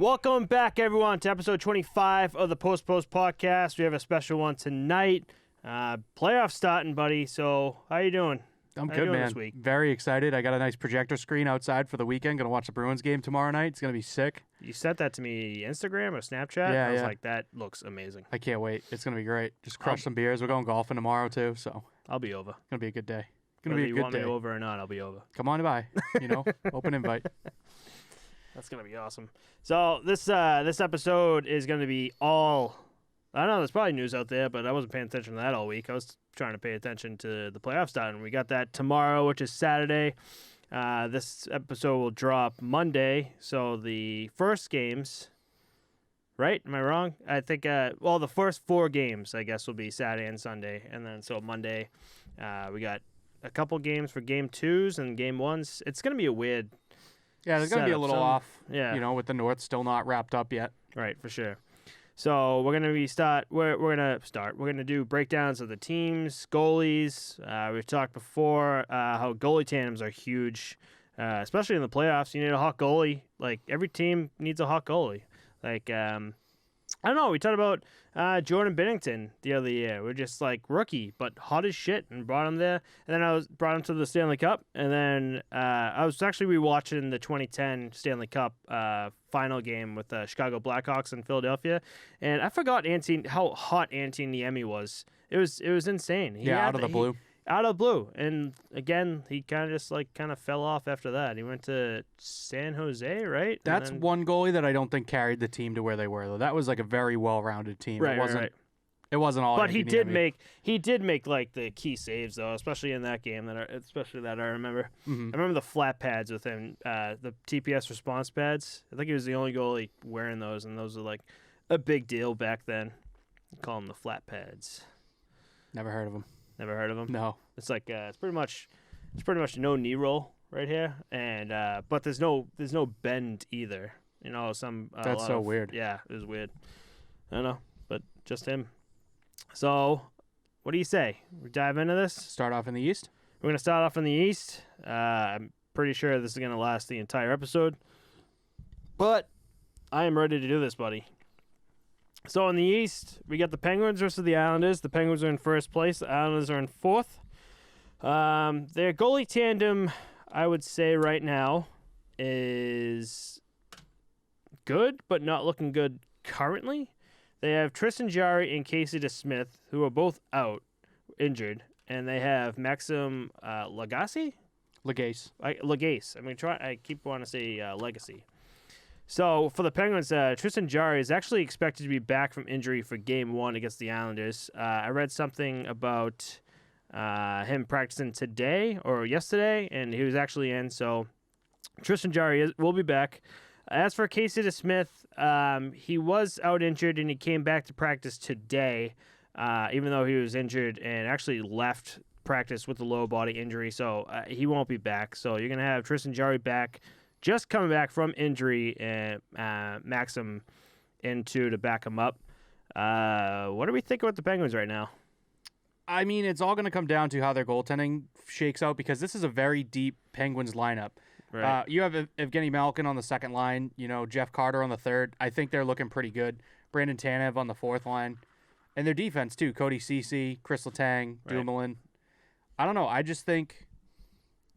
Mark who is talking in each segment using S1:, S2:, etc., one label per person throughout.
S1: Welcome back, everyone, to episode 25 of the Post podcast. We have a special one tonight. Playoffs starting, buddy. So, how you doing?
S2: I'm good, man.
S1: This week?
S2: Very excited. I got a nice projector screen outside for the weekend. Going to watch the Bruins game tomorrow night. It's going to be sick.
S1: You sent that to me Instagram or Snapchat?
S2: Yeah,
S1: I was like, that looks amazing.
S2: I can't wait. It's going to be great. Just crush some beers. We're going golfing tomorrow, too, so.
S1: I'll be over.
S2: It's going to be a good day.
S1: Whether you want me over or not, I'll be over.
S2: Come on by. Open invite.
S1: That's going to be awesome. So this episode is going to be all... I don't know, there's probably news out there, but I wasn't paying attention to that all week. I was trying to pay attention to the playoffs starting. We got that tomorrow, which is Saturday. This episode will drop Monday. So the first games... Right? Am I wrong? I think, the first 4 games, I guess, will be Saturday and Sunday. And then, so Monday, we got a couple games for game 2s and game 1s. It's going to be a weird
S2: Yeah, there's going to be a little off,
S1: yeah.
S2: With the North still not wrapped up yet.
S1: Right, for sure. So we're going to do breakdowns of the teams, goalies. We've talked before how goalie tandems are huge, especially in the playoffs. You need a hot goalie. Like, every team needs a hot goalie. Like, I don't know. We talked about Jordan Binnington the other year. We're just like rookie, but hot as shit, and brought him there. And then brought him to the Stanley Cup. And then I was actually rewatching the 2010 Stanley Cup final game with the Chicago Blackhawks in Philadelphia, and I forgot how hot Antti Niemi was. It was insane.
S2: Out of the blue.
S1: Out of the blue. And again, he kind of fell off after that. He went to San Jose, right?
S2: That's one goalie that I don't think carried the team to where they were, though. That was like a very well-rounded team.
S1: Right,
S2: It wasn't all.
S1: But he did make like the key saves, though, especially in that game that I remember.
S2: Mm-hmm.
S1: I remember the flat pads with him, the TPS response pads. I think he was the only goalie wearing those, and those were like a big deal back then. Call them the flat pads.
S2: Never heard of them.
S1: Never heard of them?
S2: No.
S1: It's like it's pretty much no knee roll right here, and but there's no bend either. That's
S2: so weird.
S1: Yeah, it was weird. I don't know, but just him. So, what do you say? We dive into this?
S2: Start off in the East?
S1: We're going to start off in the East. I'm pretty sure this is going to last the entire episode, but I am ready to do this, buddy. So in the East, we got the Penguins versus the Islanders. The Penguins are in first place. The Islanders are in fourth. Their goalie tandem, I would say right now, is good, but not looking good currently. They have Tristan Jarry and Casey DeSmith, who are both out, injured. And they have Maxim Lagasse?
S2: Lagasse.
S1: Lagasse. I keep wanting to say Legacy. So, for the Penguins, Tristan Jarry is actually expected to be back from injury for Game 1 against the Islanders. I read something about him practicing today or yesterday, and he was actually in. So, Tristan Jarry will be back. As for Casey DeSmith, he was out injured, and he came back to practice today, even though he was injured and actually left practice with a lower body injury. So, he won't be back. So, you're going to have Tristan Jarry back. Just coming back from injury, and Maxim to back him up. What do we think about the Penguins right now?
S2: I mean, it's all going to come down to how their goaltending shakes out, because this is a very deep Penguins lineup.
S1: Right.
S2: You have Evgeny Malkin on the second line, Jeff Carter on the third. I think they're looking pretty good. Brandon Tanev on the fourth line. And their defense, too. Cody Ceci, Chris Letang, Dumoulin. I don't know. I just think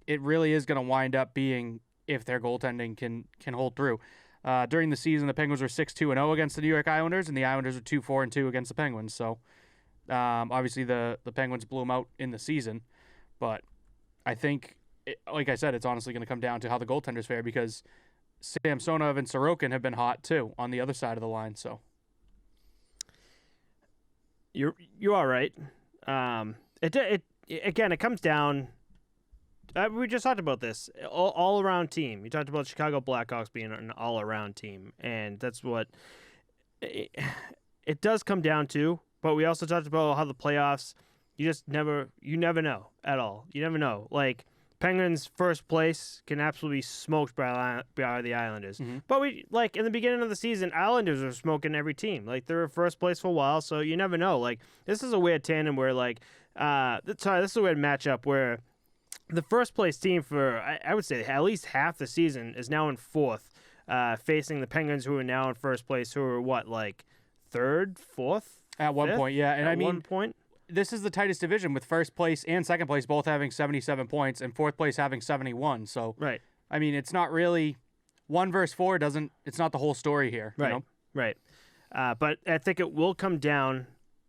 S2: it really is going to wind up being if their goaltending can hold through. During the season, the Penguins were 6-2-0 against the New York Islanders, and the Islanders were 2-4-2 against the Penguins. So, obviously, the Penguins blew them out in the season. But I think, like I said, it's honestly going to come down to how the goaltenders fare, because Samsonov and Sorokin have been hot, too, on the other side of the line. So
S1: you are right. It comes down... we just talked about this. All-around team. You talked about Chicago Blackhawks being an all-around team, and that's what it does come down to. But we also talked about how the playoffs, you never know at all. You never know. Like, Penguins' first place can absolutely be smoked by the Islanders. Mm-hmm. But in the beginning of the season, Islanders were smoking every team. Like, they were first place for a while, so you never know. Like, this is a weird tandem where, this is a weird matchup where the first place team for, I would say, at least half the season is now in fourth. facing the Penguins, who are now in first place, who are what, like third, fourth?
S2: At one
S1: fifth?
S2: point, yeah. And
S1: At
S2: I mean,
S1: one point?
S2: this is the tightest division with first place and second place both having 77 points and fourth place having 71. So,
S1: Right.
S2: I mean, it's not really 1 versus 4 doesn't. It's not the whole story here.
S1: Right.
S2: You know?
S1: Right. But I think it will come down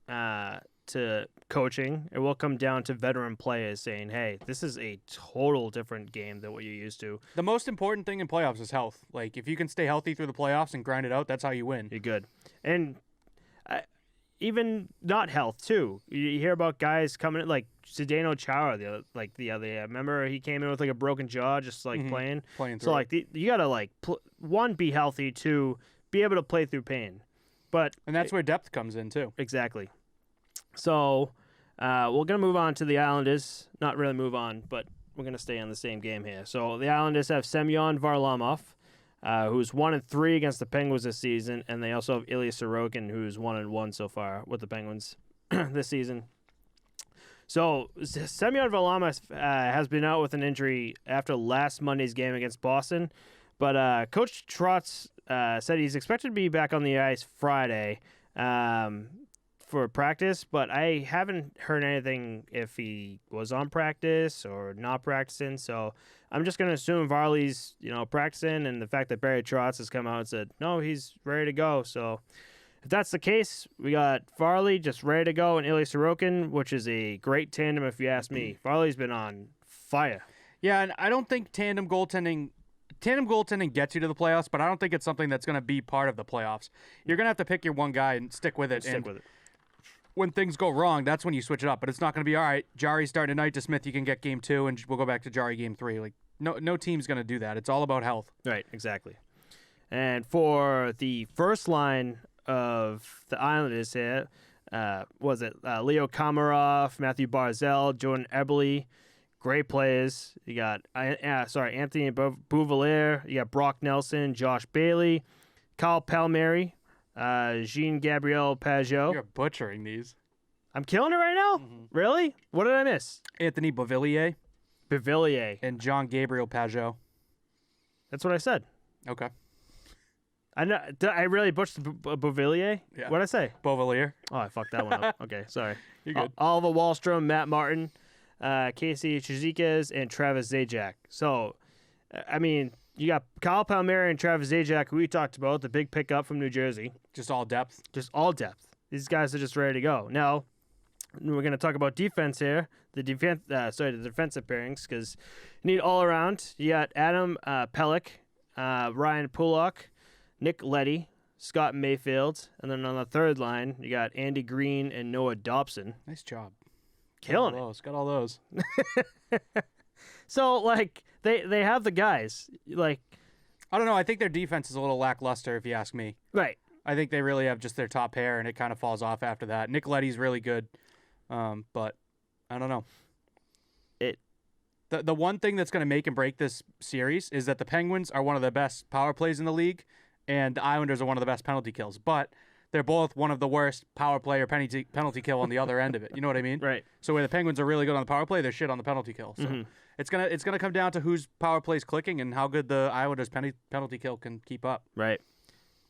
S1: to coaching. It will come down to veteran players saying, hey, this is a total different game than what you're used to.
S2: The most important thing in playoffs is health. Like, if you can stay healthy through the playoffs and grind it out, that's how you win.
S1: You're good. And even not health, too. You hear about guys coming in, like Zdeno Chara the other year. Remember, he came in with like a broken jaw, just like playing
S2: through.
S1: So, like, you got to, like, one, be healthy, two, be able to play through pain.
S2: And that's where depth comes in, too.
S1: Exactly. So, we're going to move on to the Islanders. Not really move on, but we're going to stay on the same game here. So, the Islanders have Semyon Varlamov, who's 1-3 against the Penguins this season, and they also have Ilya Sorokin, who's 1-1 so far with the Penguins this season. So, Semyon Varlamov has been out with an injury after last Monday's game against Boston, but Coach Trotz said he's expected to be back on the ice Friday for practice, but I haven't heard anything if he was on practice or not practicing. So I'm just going to assume Varley's, practicing, and the fact that Barry Trotz has come out and said, no, he's ready to go. So if that's the case, we got Varley just ready to go and Ilya Sorokin, which is a great tandem if you ask me. Varley's been on fire.
S2: Yeah, and I don't think tandem goaltending gets you to the playoffs, but I don't think it's something that's going to be part of the playoffs. You're going to have to pick your one guy and stick with it. When things go wrong, that's when you switch it up. But it's not going to be, all right, Jari's starting tonight, to Smith, you can get game 2, and we'll go back to Jari game 3. Like, no team's going to do that. It's all about health.
S1: Right, exactly. And for the first line of the Islanders here, Leo Komarov, Matthew Barzal, Jordan Eberle, great players. You got Anthony Bouvelier, you got Brock Nelson, Josh Bailey, Kyle Palmieri, Jean-Gabriel Pajot.
S2: You're butchering these.
S1: I'm killing it right now? Mm-hmm. Really? What did I miss?
S2: Anthony Beauvillier. And Jean-Gabriel Pajot.
S1: That's what I said.
S2: Okay.
S1: I know. Did I really butchered Beauvillier?
S2: Yeah.
S1: What did I say?
S2: Beauvillier.
S1: Oh, I fucked that one up. Okay, sorry.
S2: You're good.
S1: Oliver Wahlstrom, Matt Martin, Casey Chizikes, and Travis Zajac. So, I mean, you got Kyle Palmieri and Travis Zajac, who we talked about, the big pickup from New Jersey.
S2: Just all depth.
S1: These guys are just ready to go. Now, we're going to talk about defense here. The defensive pairings, because you need all around. You got Adam Pelech, Ryan Pullock, Nick Leddy, Scott Mayfield, and then on the third line, you got Andy Green and Noah Dobson.
S2: Nice job.
S1: Killing it.
S2: Got all those.
S1: So, like, they have the guys. Like,
S2: I don't know. I think their defense is a little lackluster, if you ask me.
S1: Right.
S2: I think they really have just their top pair, and it kind of falls off after that. Nick Leddy's really good, but I don't know. The one thing that's going to make and break this series is that the Penguins are one of the best power plays in the league, and the Islanders are one of the best penalty kills. But they're both one of the worst power play or penalty kill on the other end of it. You know what I mean?
S1: Right.
S2: So where the Penguins are really good on the power play, they're shit on the penalty kill. So it's gonna come down to whose power play's clicking and how good the Islanders penalty kill can keep up.
S1: Right.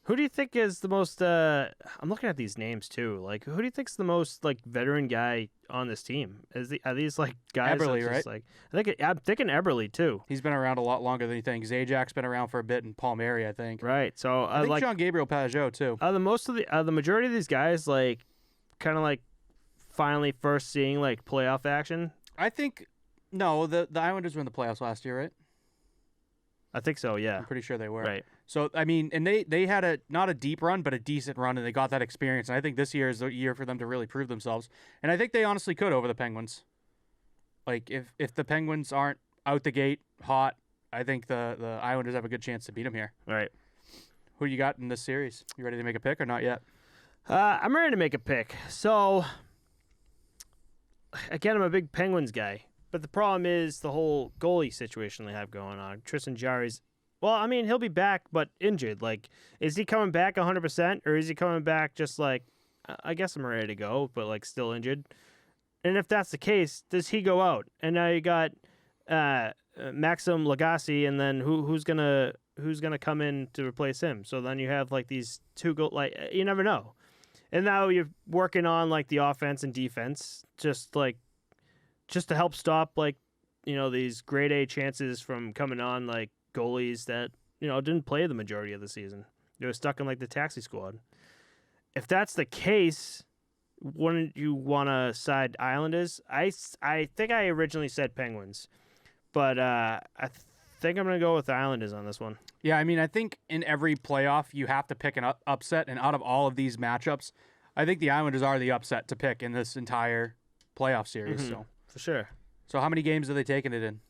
S1: Who do you think is the most? I'm looking at these names too. Like, who do you think's the most like veteran guy on this team? Are these like guys?
S2: Eberle, right?
S1: Like, I'm thinking Eberle too.
S2: He's been around a lot longer than you think. Zajac's been around for a bit, and Palmieri, I think.
S1: Right. So
S2: I think Jean-Gabriel Pajot too.
S1: The majority of these guys like, kind of like, finally first seeing like playoff action.
S2: I think no. The Islanders were in the playoffs last year, right?
S1: I think so. Yeah.
S2: I'm pretty sure they were.
S1: Right.
S2: So, I mean, and they had not a deep run, but a decent run, and they got that experience. And I think this year is the year for them to really prove themselves. And I think they honestly could over the Penguins. Like, if the Penguins aren't out the gate hot, I think the Islanders have a good chance to beat them here.
S1: All right.
S2: Who you got in this series? You ready to make a pick or not yet?
S1: I'm ready to make a pick. So, again, I'm a big Penguins guy. But the problem is the whole goalie situation they have going on. Tristan Jarry's, well, I mean, he'll be back, but injured. Like, is he coming back 100%, or is he coming back just like, I guess I'm ready to go, but like still injured? And if that's the case, does he go out? And now you got Maxim Lagacé, and then who's gonna who's going to come in to replace him. So then you have like these two you never know. And now you're working on like the offense and defense, just to help stop like, these grade A chances from coming on, like goalies that, didn't play the majority of the season. They were stuck in like the taxi squad. If that's the case, wouldn't you want to side Islanders? I think I originally said Penguins, but I think I'm going to go with the Islanders on this one.
S2: Yeah, I mean, I think in every playoff you have to pick an upset, and out of all of these matchups, I think the Islanders are the upset to pick in this entire playoff series.
S1: Mm-hmm.
S2: So
S1: for sure.
S2: So how many games are they taking it in?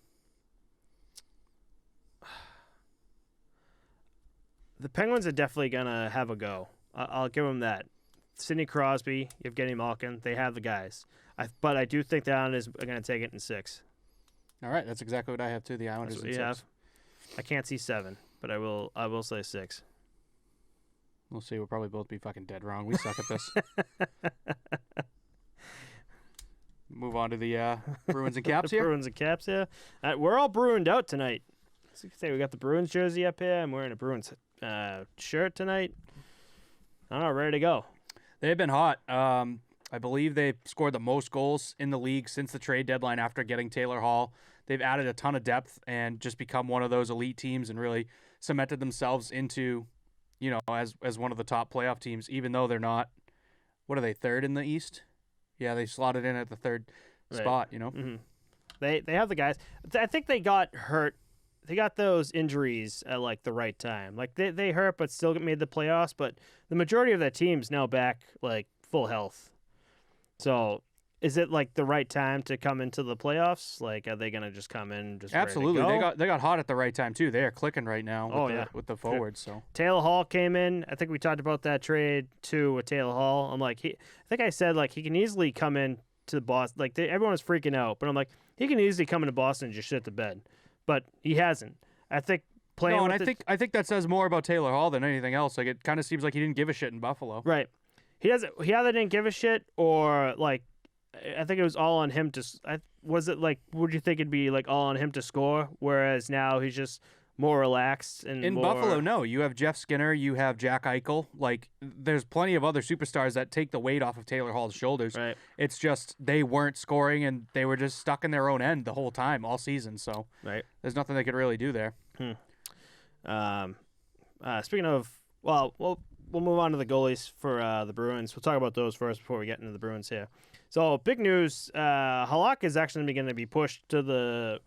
S1: The Penguins are definitely going to have a go. I'll give them that. Sidney Crosby, Evgeny Malkin, they have the guys. But I do think the Islanders are going to take it in 6.
S2: All right, that's exactly what I have too. The Islanders in 6.
S1: Have. I can't see 7, but I will say 6.
S2: We'll see. We'll probably both be fucking dead wrong. We suck at this. Move on to the Bruins and Caps here.
S1: Bruins and Caps here. We're all Bruined out tonight. As you can say, we got the Bruins jersey up here. I'm wearing a Bruins shirt tonight. I don't know, ready to go.
S2: They've been hot. I believe they scored the most goals in the league since the trade deadline after getting Taylor Hall. They've added a ton of depth and just become one of those elite teams and really cemented themselves into, as one of the top playoff teams, even though they're not, what are they, 3rd in the East? Yeah, they slotted in at the 3rd spot,
S1: Mm-hmm. They have the guys. I think they got hurt. They got those injuries at like the right time. Like they hurt but still made the playoffs, but the majority of that team's now back like full health. So is it like the right time to come into the playoffs? Like, are they gonna just come in just
S2: absolutely?
S1: Ready to go?
S2: They got hot at the right time too. They are clicking right now. With the forwards. So
S1: Taylor Hall came in. I think we talked about that trade too with Taylor Hall. I'm like, I think I said like he can easily come in to Boston. Like everyone was freaking out, but I'm like he can easily come into Boston and just shit the bed. But he hasn't. I think playing.
S2: No, and I think that says more about Taylor Hall than anything else. Like it kind of seems like he didn't give a shit in Buffalo.
S1: Right. He doesn't. He either didn't give a shit or like. I think it was all on him to. Was it like? Would you think it'd be like all on him to score? Whereas now he's just more relaxed and
S2: in Buffalo. No, you have Jeff Skinner, you have Jack Eichel. Like there's plenty of other superstars that take the weight off of Taylor Hall's shoulders.
S1: Right.
S2: It's just they weren't scoring and they were just stuck in their own end the whole time, all season. So
S1: right.
S2: There's nothing they could really do there.
S1: Speaking of, well, we'll move on to the goalies for the Bruins. We'll talk about those first before we get into the Bruins here. So, big news, Halak is actually going to be pushed to the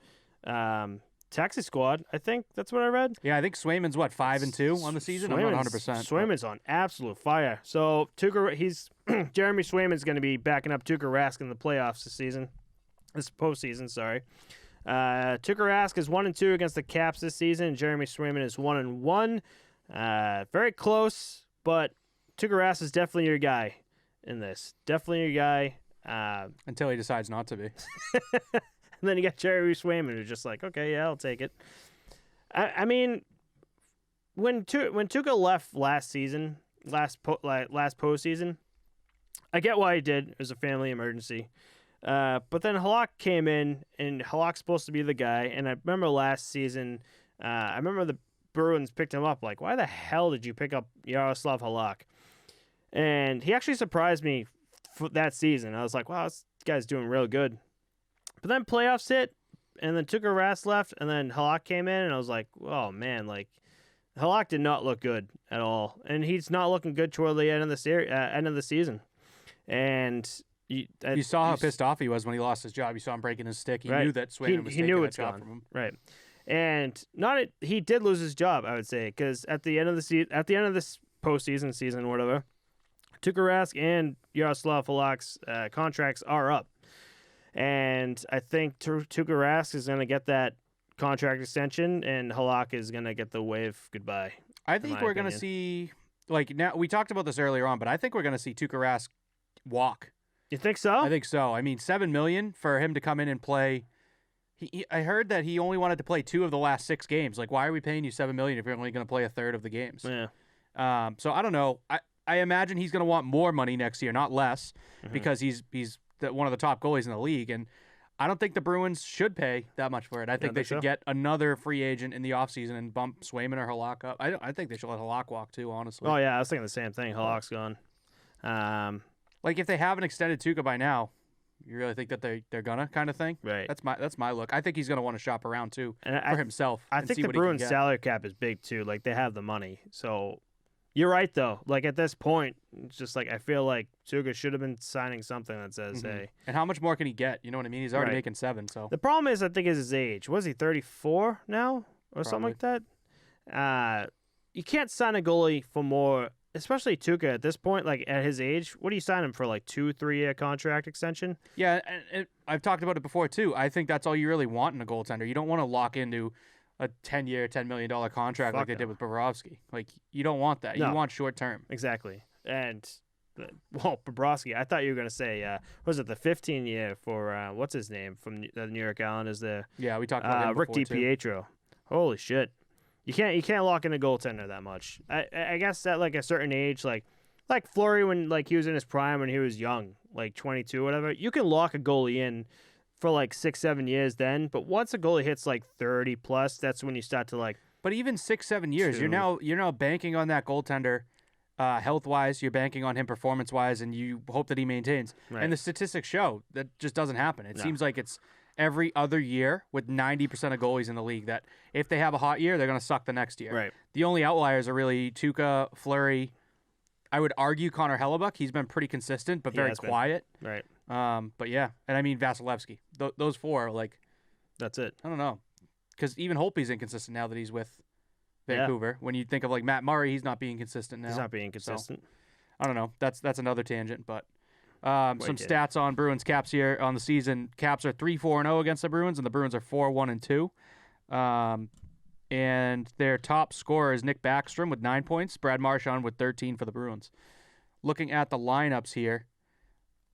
S1: taxi squad. I think that's what I read.
S2: Yeah, I think Swayman's, 5-2 on the season? I'm not 100%.
S1: Swayman's on absolute fire. So, Jeremy Swayman's going to be backing up Tuukka Rask in the playoffs this postseason, sorry. Tuukka Rask is 1-2 against the Caps this season, and Jeremy Swayman is 1-1. Very close, but Tuukka Rask is definitely your guy in this. Definitely your guy.
S2: Until he decides not to be.
S1: And then you got Jeremy Swayman who's just like, okay, yeah, I'll take it. I mean, when Tuukka left last postseason, I get why he did. It was a family emergency. But then Halak came in, and Halak's supposed to be the guy. And I remember last season, the Bruins picked him up. Like, why the hell did you pick up Yaroslav Halak? And he actually surprised me for that season. I was like, wow, this guy's doing real good. But then playoffs hit, and then Tuukka Rask left, and then Halak came in, and I was like, oh, man, like, Halak did not look good at all. And he's not looking good toward the end of the season. And
S2: you saw how pissed off he was when he lost his job. You saw him breaking his stick. He knew that Swayman was taking that job from him.
S1: Right. And he did lose his job, I would say, because at the end of this postseason season, whatever, Tuukka Rask and Yaroslav Halak's contracts are up, and I think Tuukka Rask is going to get that contract extension, and Halak is going to get the wave goodbye.
S2: I think we're going to see, like, now we talked about this earlier on, but I think we're going to see Tuukka Rask walk.
S1: You think so?
S2: I think so. I mean, $7 million for him to come in and play. I heard that he only wanted to play 2 of the last 6 games. Like, why are we paying you $7 million if you're only going to play a third of the games?
S1: Yeah.
S2: So I don't know. I imagine he's going to want more money next year, not less, because he's one of the top goalies in the league. And I don't think the Bruins should pay that much for it. I think they should get another free agent in the offseason and bump Swayman or Halak up. I think they should let Halak walk too, honestly.
S1: Oh, yeah, I was thinking the same thing. Halak's gone.
S2: Like, if they haven't extended Tuukka by now, you really think that they're gonna kind of thing?
S1: Right.
S2: That's my look. I think he's gonna want to shop around too for himself.
S1: I think the Bruins' salary cap is big too. Like, they have the money. So you're right though. Like, at this point, it's just like I feel like Tuukka should have been signing something that says, "Hey."
S2: And how much more can he get? You know what I mean? He's already making 7. So
S1: the problem is, I think, is his age. Was he 34 now or something like that? You can't sign a goalie for more. Especially Tuukka at this point, like at his age, what do you sign him for? Like 2-3 year contract extension?
S2: Yeah, and I've talked about it before too. I think that's all you really want in a goaltender. You don't want to lock into a 10-year, $10 million contract like they did with Bobrovsky. Like, you don't want that. No. You want short term.
S1: Exactly. And Bobrovsky, I thought you were gonna say, was it the 15-year for what's his name from the New York Islanders? There.
S2: Yeah, we talked about him
S1: Rick
S2: before
S1: DiPietro. Holy shit. You can't lock in a goaltender that much. I guess at like a certain age, like Fleury when like he was in his prime when he was young, like 22 whatever, you can lock a goalie in for like 6-7 years then. But once a goalie hits like 30 plus, that's when you start to like.
S2: But even 6-7 years, you're now banking on that goaltender, health wise. You're banking on him performance wise, and you hope that he maintains. Right. And the statistics show that just doesn't happen. It seems like it's every other year with 90% of goalies in the league that if they have a hot year, they're going to suck the next year.
S1: Right.
S2: The only outliers are really Tuukka, Fleury. I would argue Connor Hellebuck. He's been pretty consistent, but very quiet.
S1: Right.
S2: But yeah, and I mean Vasilevsky. Those 4 are like.
S1: That's it.
S2: I don't know, because even Holtby's inconsistent now that he's with Vancouver. When you think of like Matt Murray, he's not being consistent now.
S1: He's not being consistent.
S2: So, I don't know. That's another tangent, but. Some stats on Bruins Caps here on the season. Caps are 3-4-0 against the Bruins, and the Bruins are 4-1-2. And their top scorer is Nick Backstrom with 9 points. Brad Marchand with 13 for the Bruins. Looking at the lineups here,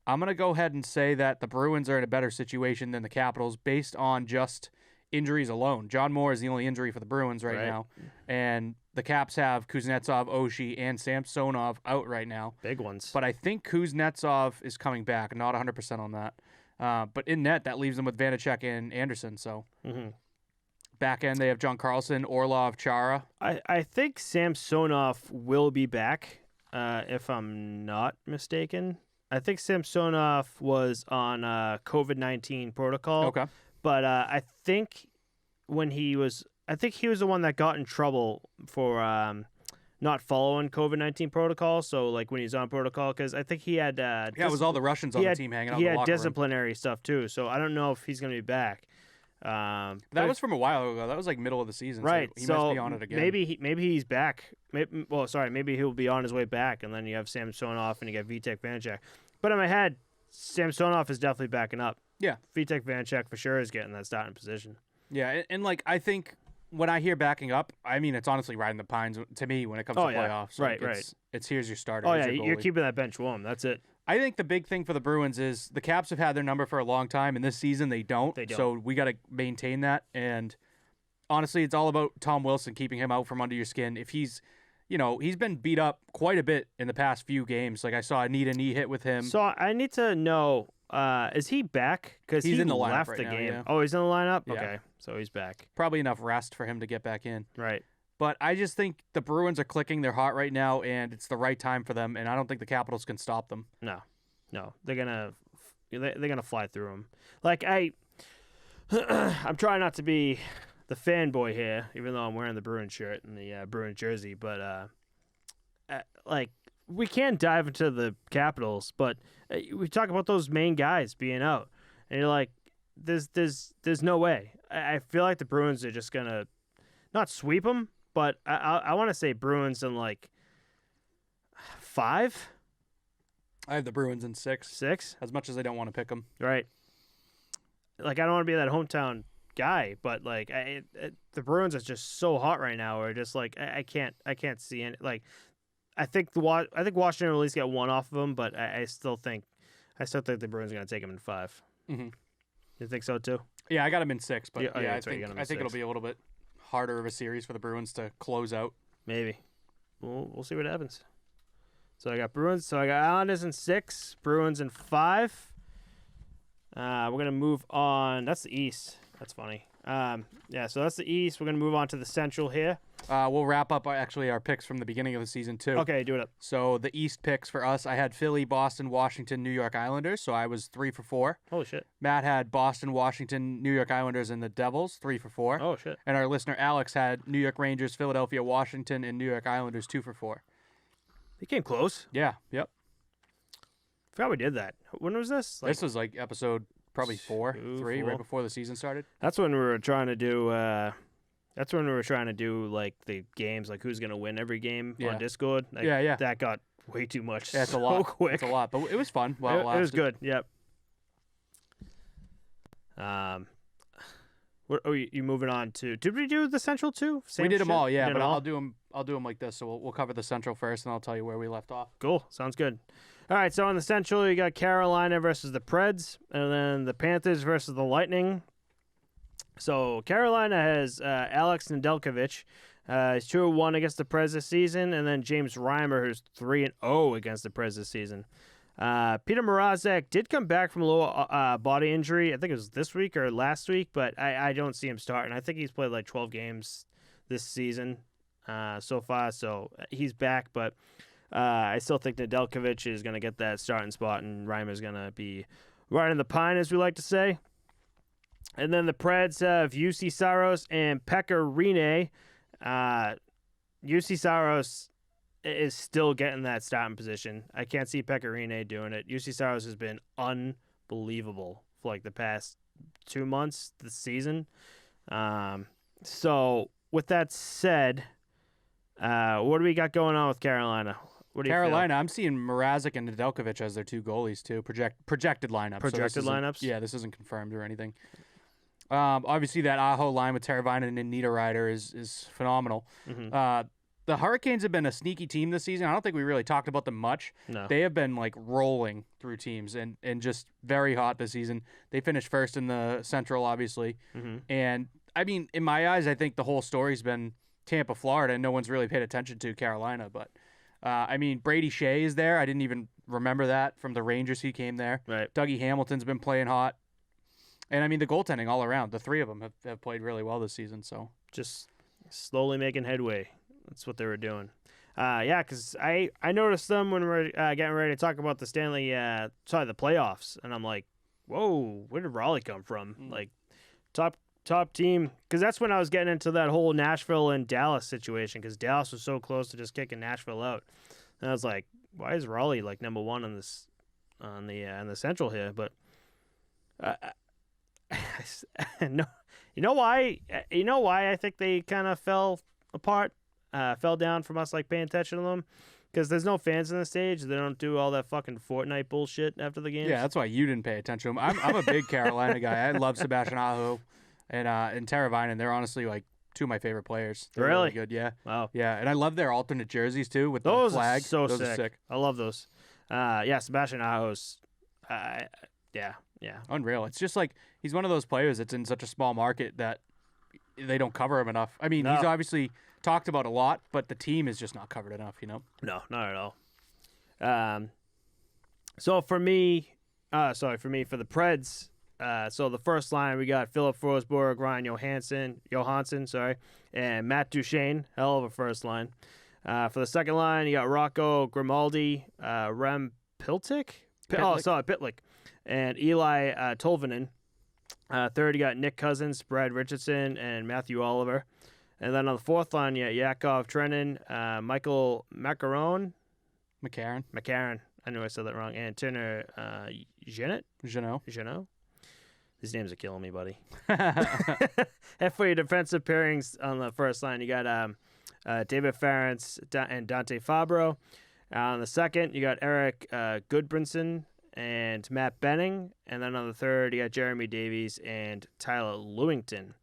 S2: I'm going to go ahead and say that the Bruins are in a better situation than the Capitals based on just injuries alone. John Moore is the only injury for the Bruins right now, and the Caps have Kuznetsov, Oshie, and Samsonov out right now.
S1: Big ones.
S2: But I think Kuznetsov is coming back. Not 100% on that. But in net, that leaves them with Vanacek and Anderson. So back end, they have John Carlson, Orlov, Chara.
S1: I think Samsonov will be back, if I'm not mistaken. I think Samsonov was on COVID-19 protocol.
S2: Okay.
S1: But I think he was the one that got in trouble for not following COVID-19 protocol. So like when he's on protocol, because I think he had
S2: it was all the Russians on the team hanging out.
S1: He
S2: in the
S1: had
S2: locker
S1: disciplinary stuff too. So I don't know if he's going to be back.
S2: That was from a while ago. That was like middle of the season.
S1: Right.
S2: So he must be on it again.
S1: Maybe he's back. Maybe he'll be on his way back, and then you have Samsonov and you got Vitek Vanacek. But in my head, Samsonov is definitely backing up.
S2: Yeah.
S1: Vitek Vanacek for sure is getting that starting position.
S2: Yeah, and like I think when I hear backing up, I mean it's honestly riding the pines to me when it comes to playoffs.
S1: Right,
S2: It's here's your starter.
S1: Oh yeah, you're keeping that bench warm. That's it.
S2: I think the big thing for the Bruins is the Caps have had their number for a long time, and this season they don't. So we got to maintain that. And honestly, it's all about Tom Wilson keeping him out from under your skin. If he's been beat up quite a bit in the past few games. Like I saw a knee hit with him.
S1: So I need to know, is he back? Because
S2: he's in the lineup
S1: left
S2: right
S1: the
S2: now,
S1: game.
S2: yeah.
S1: Oh, he's in the lineup?
S2: Yeah.
S1: Okay, so he's back.
S2: Probably enough rest for him to get back in.
S1: Right.
S2: But I just think the Bruins are clicking. They're hot right now, and it's the right time for them, and I don't think the Capitals can stop them.
S1: No. They're gonna fly through them. Like I'm trying not to be the fanboy here, even though I'm wearing the Bruins shirt and the Bruins jersey, but like we can dive into the Capitals, but we talk about those main guys being out, and you're like, there's no way. I feel like the Bruins are just gonna not sweep them, but I want to say Bruins in like 5.
S2: I have the Bruins in 6.
S1: 6?
S2: As much as I don't want to pick them.
S1: Right. Like, I don't want to be that hometown guy, but, like, the Bruins are just so hot right now where just, like, I can't see any. Like, I think Washington will at least get 1 off of them, but I still think the Bruins are going to take them in 5.
S2: Mm-hmm.
S1: You think so, too?
S2: Yeah, I got them in 6, but I think
S1: six.
S2: It'll be a little bit harder of a series for the Bruins to close out.
S1: Maybe. We'll see what happens. So I got Bruins. So I got Islanders in 6, Bruins in 5. We're going to move on. That's the East. That's funny. So that's the East. We're going to move on to the Central here.
S2: We'll wrap up our picks from the beginning of the season, too.
S1: Okay, do it up.
S2: So the East picks for us, I had Philly, Boston, Washington, New York Islanders, so I was 3 for 4.
S1: Holy shit.
S2: Matt had Boston, Washington, New York Islanders, and the Devils, 3 for 4.
S1: Oh, shit.
S2: And our listener Alex had New York Rangers, Philadelphia, Washington, and New York Islanders, 2 for 4.
S1: He came close.
S2: Yeah, yep.
S1: Forgot we did that. When was this?
S2: This was like episode probably 4, 3, right before the season started.
S1: That's when we were trying to do. Like the games, like who's gonna win every game on Discord. Like,
S2: yeah.
S1: That got way too much.
S2: Yeah, it's
S1: so
S2: a lot.
S1: quick.
S2: It's a lot, but it was fun. While
S1: it was good. Yep. What are you moving on to? Did we do the Central too?
S2: We did them all, yeah. But
S1: all?
S2: I'll do them like this. So we'll cover the Central first, and I'll tell you where we left off.
S1: Cool. Sounds good. All right. So on the Central, you got Carolina versus the Preds, and then the Panthers versus the Lightning. So Carolina has Alex Nedeljkovic. He's 2-1 against the Preds this season, and then James Reimer, who's 3-0 against the Preds this season. Peter Mrazek did come back from a lower body injury. I think it was this week or last week, but I don't see him starting. I think he's played like 12 games this season so far, so he's back. But I still think Nedeljkovic is going to get that starting spot, and Reimer's going to be right in the pine, as we like to say. And then the Preds have UC Saros and Pekka Rinne. UC Saros is still getting that starting position. I can't see Pekka Rinne doing it. UC Saros has been unbelievable for like the past 2 months this season. So with that said, what do we got going on with Carolina? What do you
S2: Carolina,
S1: feel?
S2: I'm seeing Mrazek and Nedeljkovic as their 2 goalies too. Projected lineups.
S1: Projected lineups?
S2: Yeah, this isn't confirmed or anything. Obviously, that Aho line with Teravainen and Niederreiter is phenomenal.
S1: Mm-hmm.
S2: The Hurricanes have been a sneaky team this season. I don't think we really talked about them much.
S1: No.
S2: They have been like rolling through teams and just very hot this season. They finished first in the Central, obviously.
S1: Mm-hmm.
S2: And, I mean, in my eyes, I think the whole story's been Tampa, Florida, and no one's really paid attention to Carolina. But, I mean, Brady Shea is there. I didn't even remember that from the Rangers. He came there.
S1: Right.
S2: Dougie Hamilton's been playing hot. And, I mean, the goaltending all around. The 3 of them have played really well this season. So
S1: just slowly making headway. That's what they were doing. Because I noticed them when we were getting ready to talk about the the playoffs. And I'm like, whoa, where did Raleigh come from? Like, top team. Because that's when I was getting into that whole Nashville and Dallas situation. Because Dallas was so close to just kicking Nashville out. And I was like, why is Raleigh like number 1 on this in the Central here? But no, you know why? You know why I think they kind of fell apart, fell down from us like paying attention to them, because there's no fans on the stage. They don't do all that fucking Fortnite bullshit after the games.
S2: yeah, that's why you didn't pay attention to them. I'm a big Carolina guy. I love Sebastian Aho and Teravainen. They're honestly like 2 of my favorite players. They're really good. Yeah.
S1: Wow.
S2: Yeah, and I love their alternate jerseys too with
S1: Those
S2: the flag.
S1: are
S2: Those are sick.
S1: I love those. Sebastian Aho's. Yeah.
S2: Unreal. It's just like he's one of those players that's in such a small market that they don't cover him enough. I mean, he's obviously talked about a lot, but the team is just not covered enough, you know?
S1: No, not at all. So for me, for the Preds, so the first line, we got Philip Forsberg, Ryan Johansson, and Matt Duchene. Hell of a first line. For the second line, you got Rocco Grimaldi, Rem Pitlick, and Eli Tolvanen. Third, you got Nick Cousins, Brad Richardson, and Matthew Oliver. And then on the fourth line, you got Yakov Trenin, Michael McCarron. I knew I said that wrong. And Turner Jeannot. These names are killing me, buddy. And for your defensive pairings on the first line, you got David Ferentz and Dante Fabro. On the second, you got Eric Goodbranson and Matt Benning. And then on the third, you got Jeremy Davies and Tyler Lewington.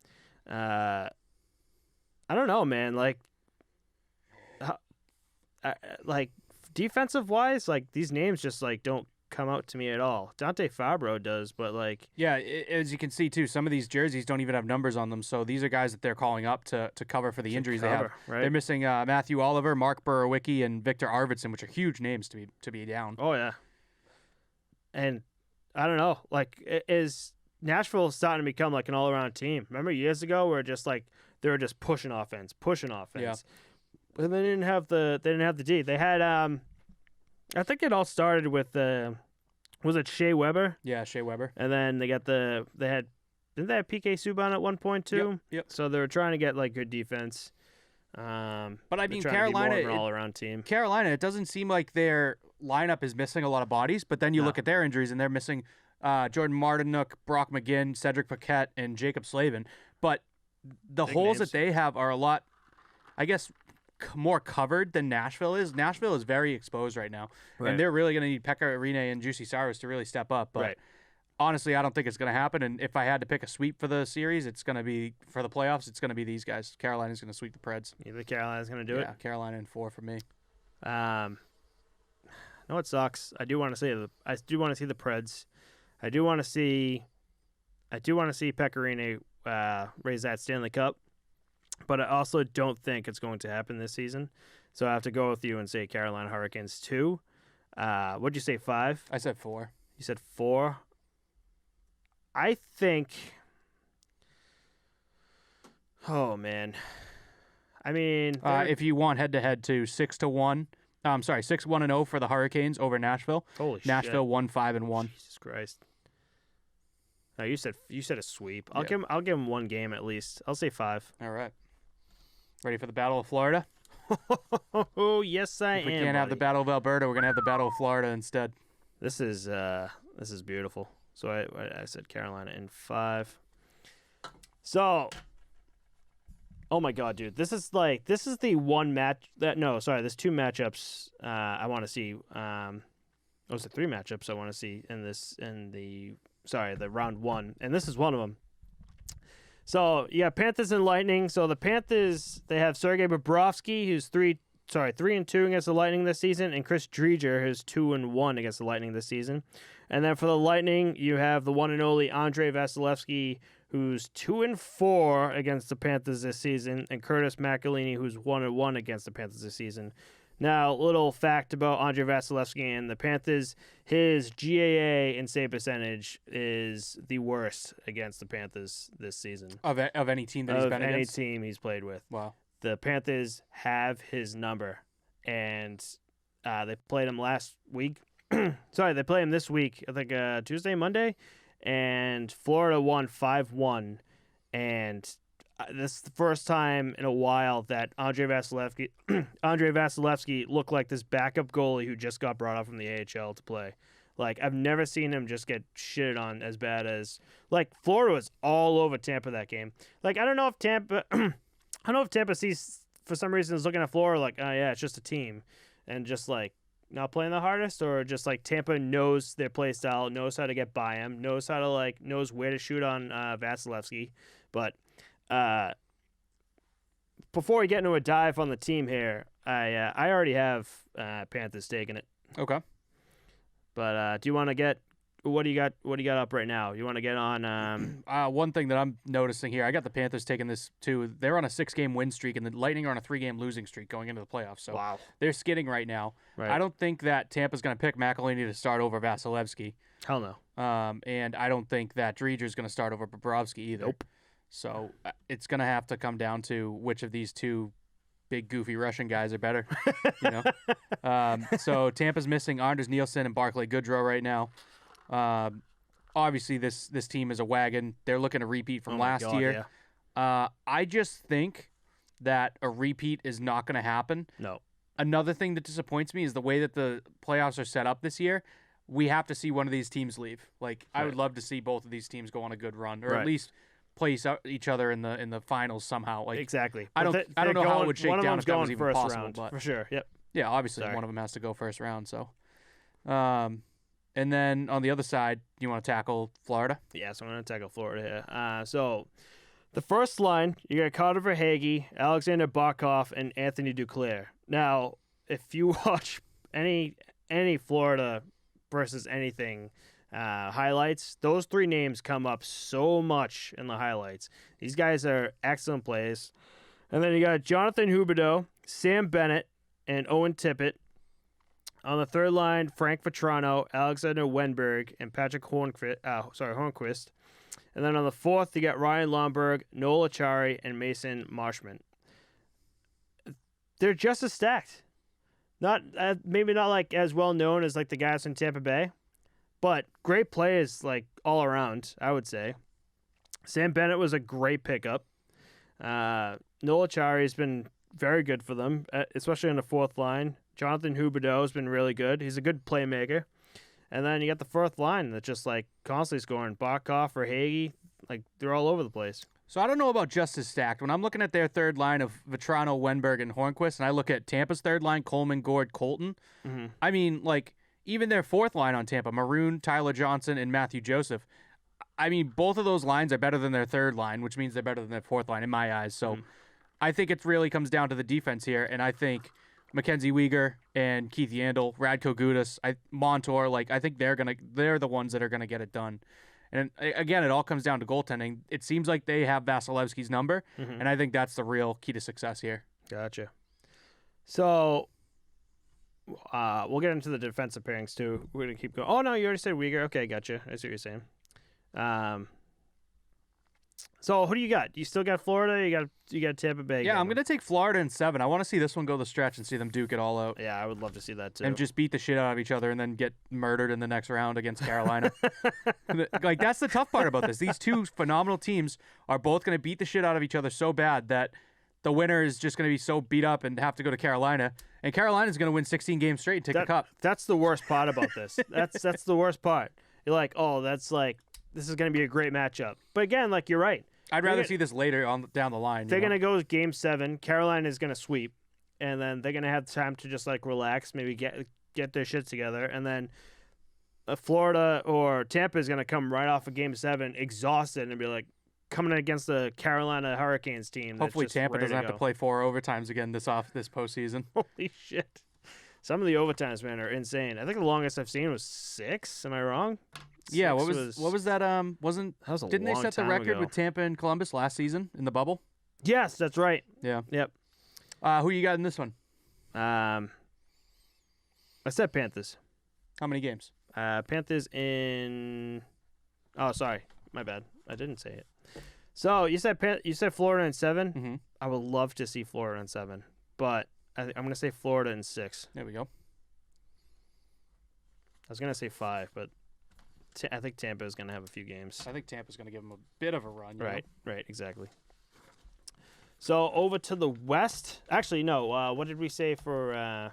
S1: I don't know, man. Like defensive wise, like these names just like don't come out to me at all. Dante Fabro does, but like
S2: as you can see too, some of these jerseys don't even have numbers on them. So these are guys that they're calling up to cover for the injuries they have.
S1: Right?
S2: They're missing Matthew Oliver, Mark Burowicki, and Victor Arvidsson, which are huge names to be down.
S1: Oh yeah. And I don't know. Like, is Nashville starting to become like an all-around team? Remember years ago where just like they were just pushing offense.
S2: Yeah.
S1: And they didn't have the D. They had I think it all started with was it Shea Weber?
S2: Yeah, Shea Weber.
S1: And then didn't they have PK Subban at one point too?
S2: Yep.
S1: So they were trying to get like good defense.
S2: But I mean,
S1: Carolina, an all-around team.
S2: Carolina, it doesn't seem like their lineup is missing a lot of bodies. But then you look at their injuries, and they're missing Jordan Martinook, Brock McGinn, Cedric Paquette, and Jacob Slavin. But the
S1: Big
S2: holes
S1: names.
S2: that they have are a lot, I guess, more covered than Nashville is. Nashville is very exposed right now, and they're really going to need Pekka Rinne and Juicy Saros to really step up. But honestly, I don't think it's going to happen. And if I had to pick a sweep for the series, it's going to be for the playoffs. It's going to be these guys. Carolina's going to sweep the Preds.
S1: You think Carolina's going to do it?
S2: Yeah, Carolina in 4 for me.
S1: No, it sucks. I do want to see the Preds. I do want to see Pekka Rinne raise that Stanley Cup. But I also don't think it's going to happen this season. So I have to go with you and say Carolina Hurricanes 2. What'd you say, 5?
S2: I said 4.
S1: You said 4. I think... Oh, man. I mean...
S2: if you want head-to-head to 6-1... I'm sorry, 6-1-0 for the Hurricanes over Nashville.
S1: Holy shit.
S2: Nashville 1-5-1.
S1: Jesus Christ. No, you said a sweep. I'll give him one game at least. I'll say 5.
S2: All right. Ready for the Battle of Florida?
S1: Oh, yes, I am.
S2: If we can't have the Battle of Alberta, we're going to have the Battle of Florida instead.
S1: This is beautiful. So I said Carolina in 5. So, oh my God, dude, this is the one match there's 2 matchups I want to see. Those are 3 matchups I want to see the round 1, and this is one of them. So you got Panthers and Lightning. So the Panthers, they have Sergei Bobrovsky, who's 3-2 against the Lightning this season, and Chris Driedger, who's 2-1 against the Lightning this season. And then for the Lightning, you have the one and only Andrei Vasilevsky, who's 2-4 against the Panthers this season, and Curtis McElhinney, who's 1-1 against the Panthers this season. Now, little fact about Andrei Vasilevsky and the Panthers, his GAA and save percentage is the worst against the Panthers this season.
S2: Of any team that he's been against?
S1: Any team he's played with.
S2: Wow.
S1: The Panthers have his number, and they played him last week. They played him this week, I think Tuesday, Monday, and Florida won 5-1, and this is the first time in a while that Andrei Vasilevsky looked like this backup goalie who just got brought up from the AHL to play. Like, I've never seen him just get shitted on as bad as... Like, Florida was all over Tampa that game. Like, I don't know if Tampa sees, for some reason, is looking at Florida like, oh, yeah, it's just a team. And just, like, not playing the hardest, or just, like, Tampa knows their play style, knows how to get by him, knows where to shoot on Vasilevsky. But... before we get into a dive on the team here, I already have Panthers taking it.
S2: Okay.
S1: But do you want to get what do you got up right now? You want to get on
S2: one thing that I'm noticing here, I got the Panthers taking this too. They're on a 6-game win streak, and the Lightning are on a 3-game losing streak going into the playoffs. So
S1: wow.
S2: They're skidding right now.
S1: Right.
S2: I don't think that Tampa's going to pick McElhinney to start over Vasilevsky.
S1: Hell no.
S2: And I don't think that Driedger's going to start over Bobrovsky either.
S1: Nope.
S2: So it's going to have to come down to which of these 2 big, goofy Russian guys are better. So Tampa's missing Anders Nielsen and Barclay Goodrow right now. Obviously, this team is a wagon. They're looking to repeat from last year.
S1: Yeah.
S2: I just think that a repeat is not going to happen.
S1: No.
S2: Another thing that disappoints me is the way that the playoffs are set up this year. We have to see one of these teams leave. Like, I would love to see both of these teams go on a good run, or at least play each other in the finals somehow. Like,
S1: exactly.
S2: I don't know how it would shake down if that was even possible.
S1: Round,
S2: but
S1: for sure. Yep.
S2: Yeah, obviously one of them has to go first round. So, and then on the other side, you want to tackle Florida?
S1: Yeah, so I'm going to tackle Florida here. So the first line, you got Carter Verhaeghe, Alexander Barkov, and Anthony Duclair. Now, if you watch any Florida versus anything highlights, those 3 names come up so much in the highlights. These guys are excellent players. And then you got Jonathan Huberdeau, Sam Bennett, and Owen Tippett. On the third line, Frank Vetrano, Alexander Wenberg, and Patrick Hornquist. And then on the fourth, you got Ryan Lomberg, Noel Achari, and Mason Marshman. They're just as stacked. Not maybe not like as well known as like the guys from Tampa Bay, but great players like all around, I would say. Sam Bennett was a great pickup. Noel Achari has been very good for them, especially on the fourth line. Jonathan Huberdeau has been really good. He's a good playmaker. And then you got the fourth line that's just like constantly scoring. Barkov or Hagee, like they're all over the place.
S2: So I don't know about just as stacked. When I'm looking at their third line of Vetrano, Wenberg, and Hornquist, and I look at Tampa's third line, Coleman, Gord, Colton, I mean, like, even their fourth line on Tampa, Maroon, Tyler Johnson, and Matthew Joseph, I mean, both of those lines are better than their third line, which means they're better than their fourth line in my eyes. So I think it really comes down to the defense here, and I think Mackenzie Weegar and Keith Yandel, Radko Gudas, Montour, like, I think they're the ones that are gonna get it done. And again, it all comes down to goaltending. It seems like they have Vasilevsky's number, and I think that's the real key to success here.
S1: Gotcha. So we'll get into the defensive pairings too. We're gonna keep going. Oh no, you already said Weegar. Okay, gotcha. I see what you're saying. So who do you got? You still got Florida? You got Tampa Bay?
S2: Yeah, I'm gonna take Florida in 7. I want to see this one go the stretch and see them duke it all out.
S1: Yeah, I would love to see that too.
S2: And just beat the shit out of each other and then get murdered in the next round against Carolina. Like, that's the tough part about this. These two phenomenal teams are both gonna beat the shit out of each other so bad that the winner is just gonna be so beat up and have to go to Carolina. And Carolina's gonna win 16 games straight and take the cup.
S1: That's the worst part about this. That's the worst part. You're like, oh, this is gonna be a great matchup. But again, like, you're right.
S2: I'd rather see this later on down the line.
S1: They're going to go Game 7. Carolina is going to sweep, and then they're going to have time to just, like, relax, maybe get their shit together, and then Florida or Tampa is going to come right off of Game 7 exhausted and be, like, coming against the Carolina Hurricanes team.
S2: Hopefully Tampa doesn't have to play 4 overtimes again this postseason.
S1: Holy shit. Some of the overtimes, man, are insane. I think the longest I've seen was 6. Am I wrong?
S2: Yeah, what was that? Didn't they set the record with Tampa and Columbus last season in the bubble?
S1: Yes, that's right.
S2: Yeah.
S1: Yep.
S2: Who you got in this one?
S1: I said Panthers.
S2: How many games?
S1: Panthers in. Oh, sorry, my bad. I didn't say it. So you said Florida in 7.
S2: Mm-hmm.
S1: I would love to see Florida in 7, but I'm gonna say Florida in 6.
S2: There we go.
S1: I was gonna say 5, but I think Tampa is going to have a few games.
S2: I think Tampa's going to give them a bit of a run.
S1: Right, exactly. So over to the West. Actually, no. What did we say for?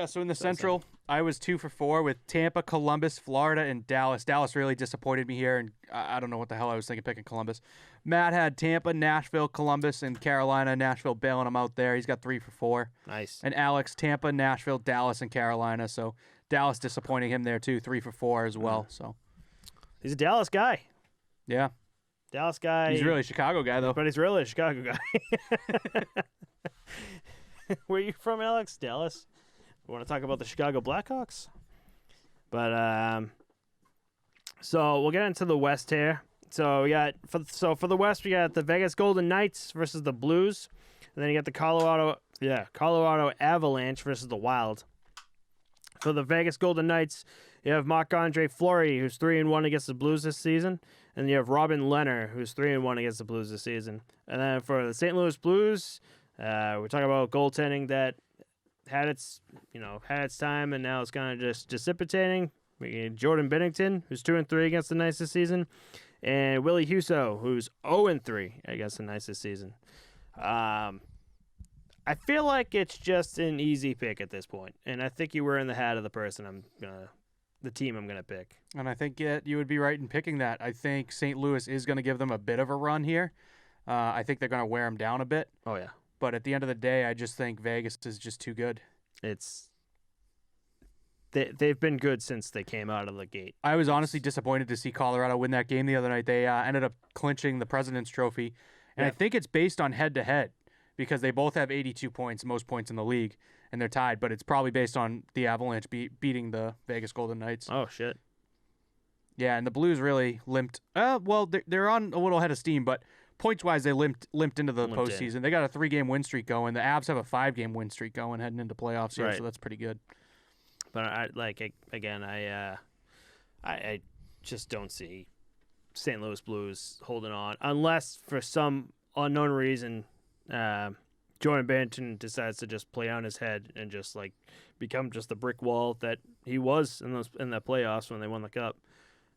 S2: So in the Central, I was 2 for 4 with Tampa, Columbus, Florida, and Dallas. Dallas really disappointed me here, and I don't know what the hell I was thinking picking Columbus. Matt had Tampa, Nashville, Columbus, and Carolina. Nashville bailing him out there. He's got 3 for 4.
S1: Nice.
S2: And Alex, Tampa, Nashville, Dallas, and Carolina. So Dallas disappointing him there too, 3 for 4 as well. So.
S1: He's a Dallas guy.
S2: Yeah.
S1: Dallas guy.
S2: He's really a Chicago guy, though.
S1: But he's really a Chicago guy. Where are you from, Alex? Dallas? We want to talk about the Chicago Blackhawks? But, so we'll get into the West here. So we got, for the West, we got the Vegas Golden Knights versus the Blues. And then you got the Colorado Avalanche versus the Wild. For the Vegas Golden Knights, you have Marc-Andre Fleury, who's 3-1 against the Blues this season, and you have Robin Lehner, who's 3-1 against the Blues this season. And then for the St. Louis Blues, we're talking about goaltending that had its time, and now it's kind of just dissipating. We got Jordan Binnington, who's 2-3 against the Knights this season, and Willie Husso, who's 0-3 against the Knights this season. I feel like it's just an easy pick at this point, and I think you were in the hat of the team I'm gonna pick.
S2: And I think you would be right in picking that. I think St. Louis is going to give them a bit of a run here. I think they're going to wear them down a bit.
S1: Oh yeah.
S2: But at the end of the day, I just think Vegas is just too good.
S1: They've been good since they came out of the gate.
S2: I was honestly disappointed to see Colorado win that game the other night. They ended up clinching the President's Trophy, and I think it's based on head-to-head because they both have 82 points, most points in the league, and they're tied. But it's probably based on the Avalanche beating the Vegas Golden Knights.
S1: Oh, shit.
S2: Yeah, and the Blues really limped. Well, they're on a little head of steam, but points-wise, they limped into the postseason. They got a 3-game win streak going. The Avs have a 5-game win streak going heading into playoffs here, so that's pretty good.
S1: But I just don't see St. Louis Blues holding on unless for some unknown reason Jordan Binnington decides to just play on his head and just like become just the brick wall that he was in the playoffs when they won the cup.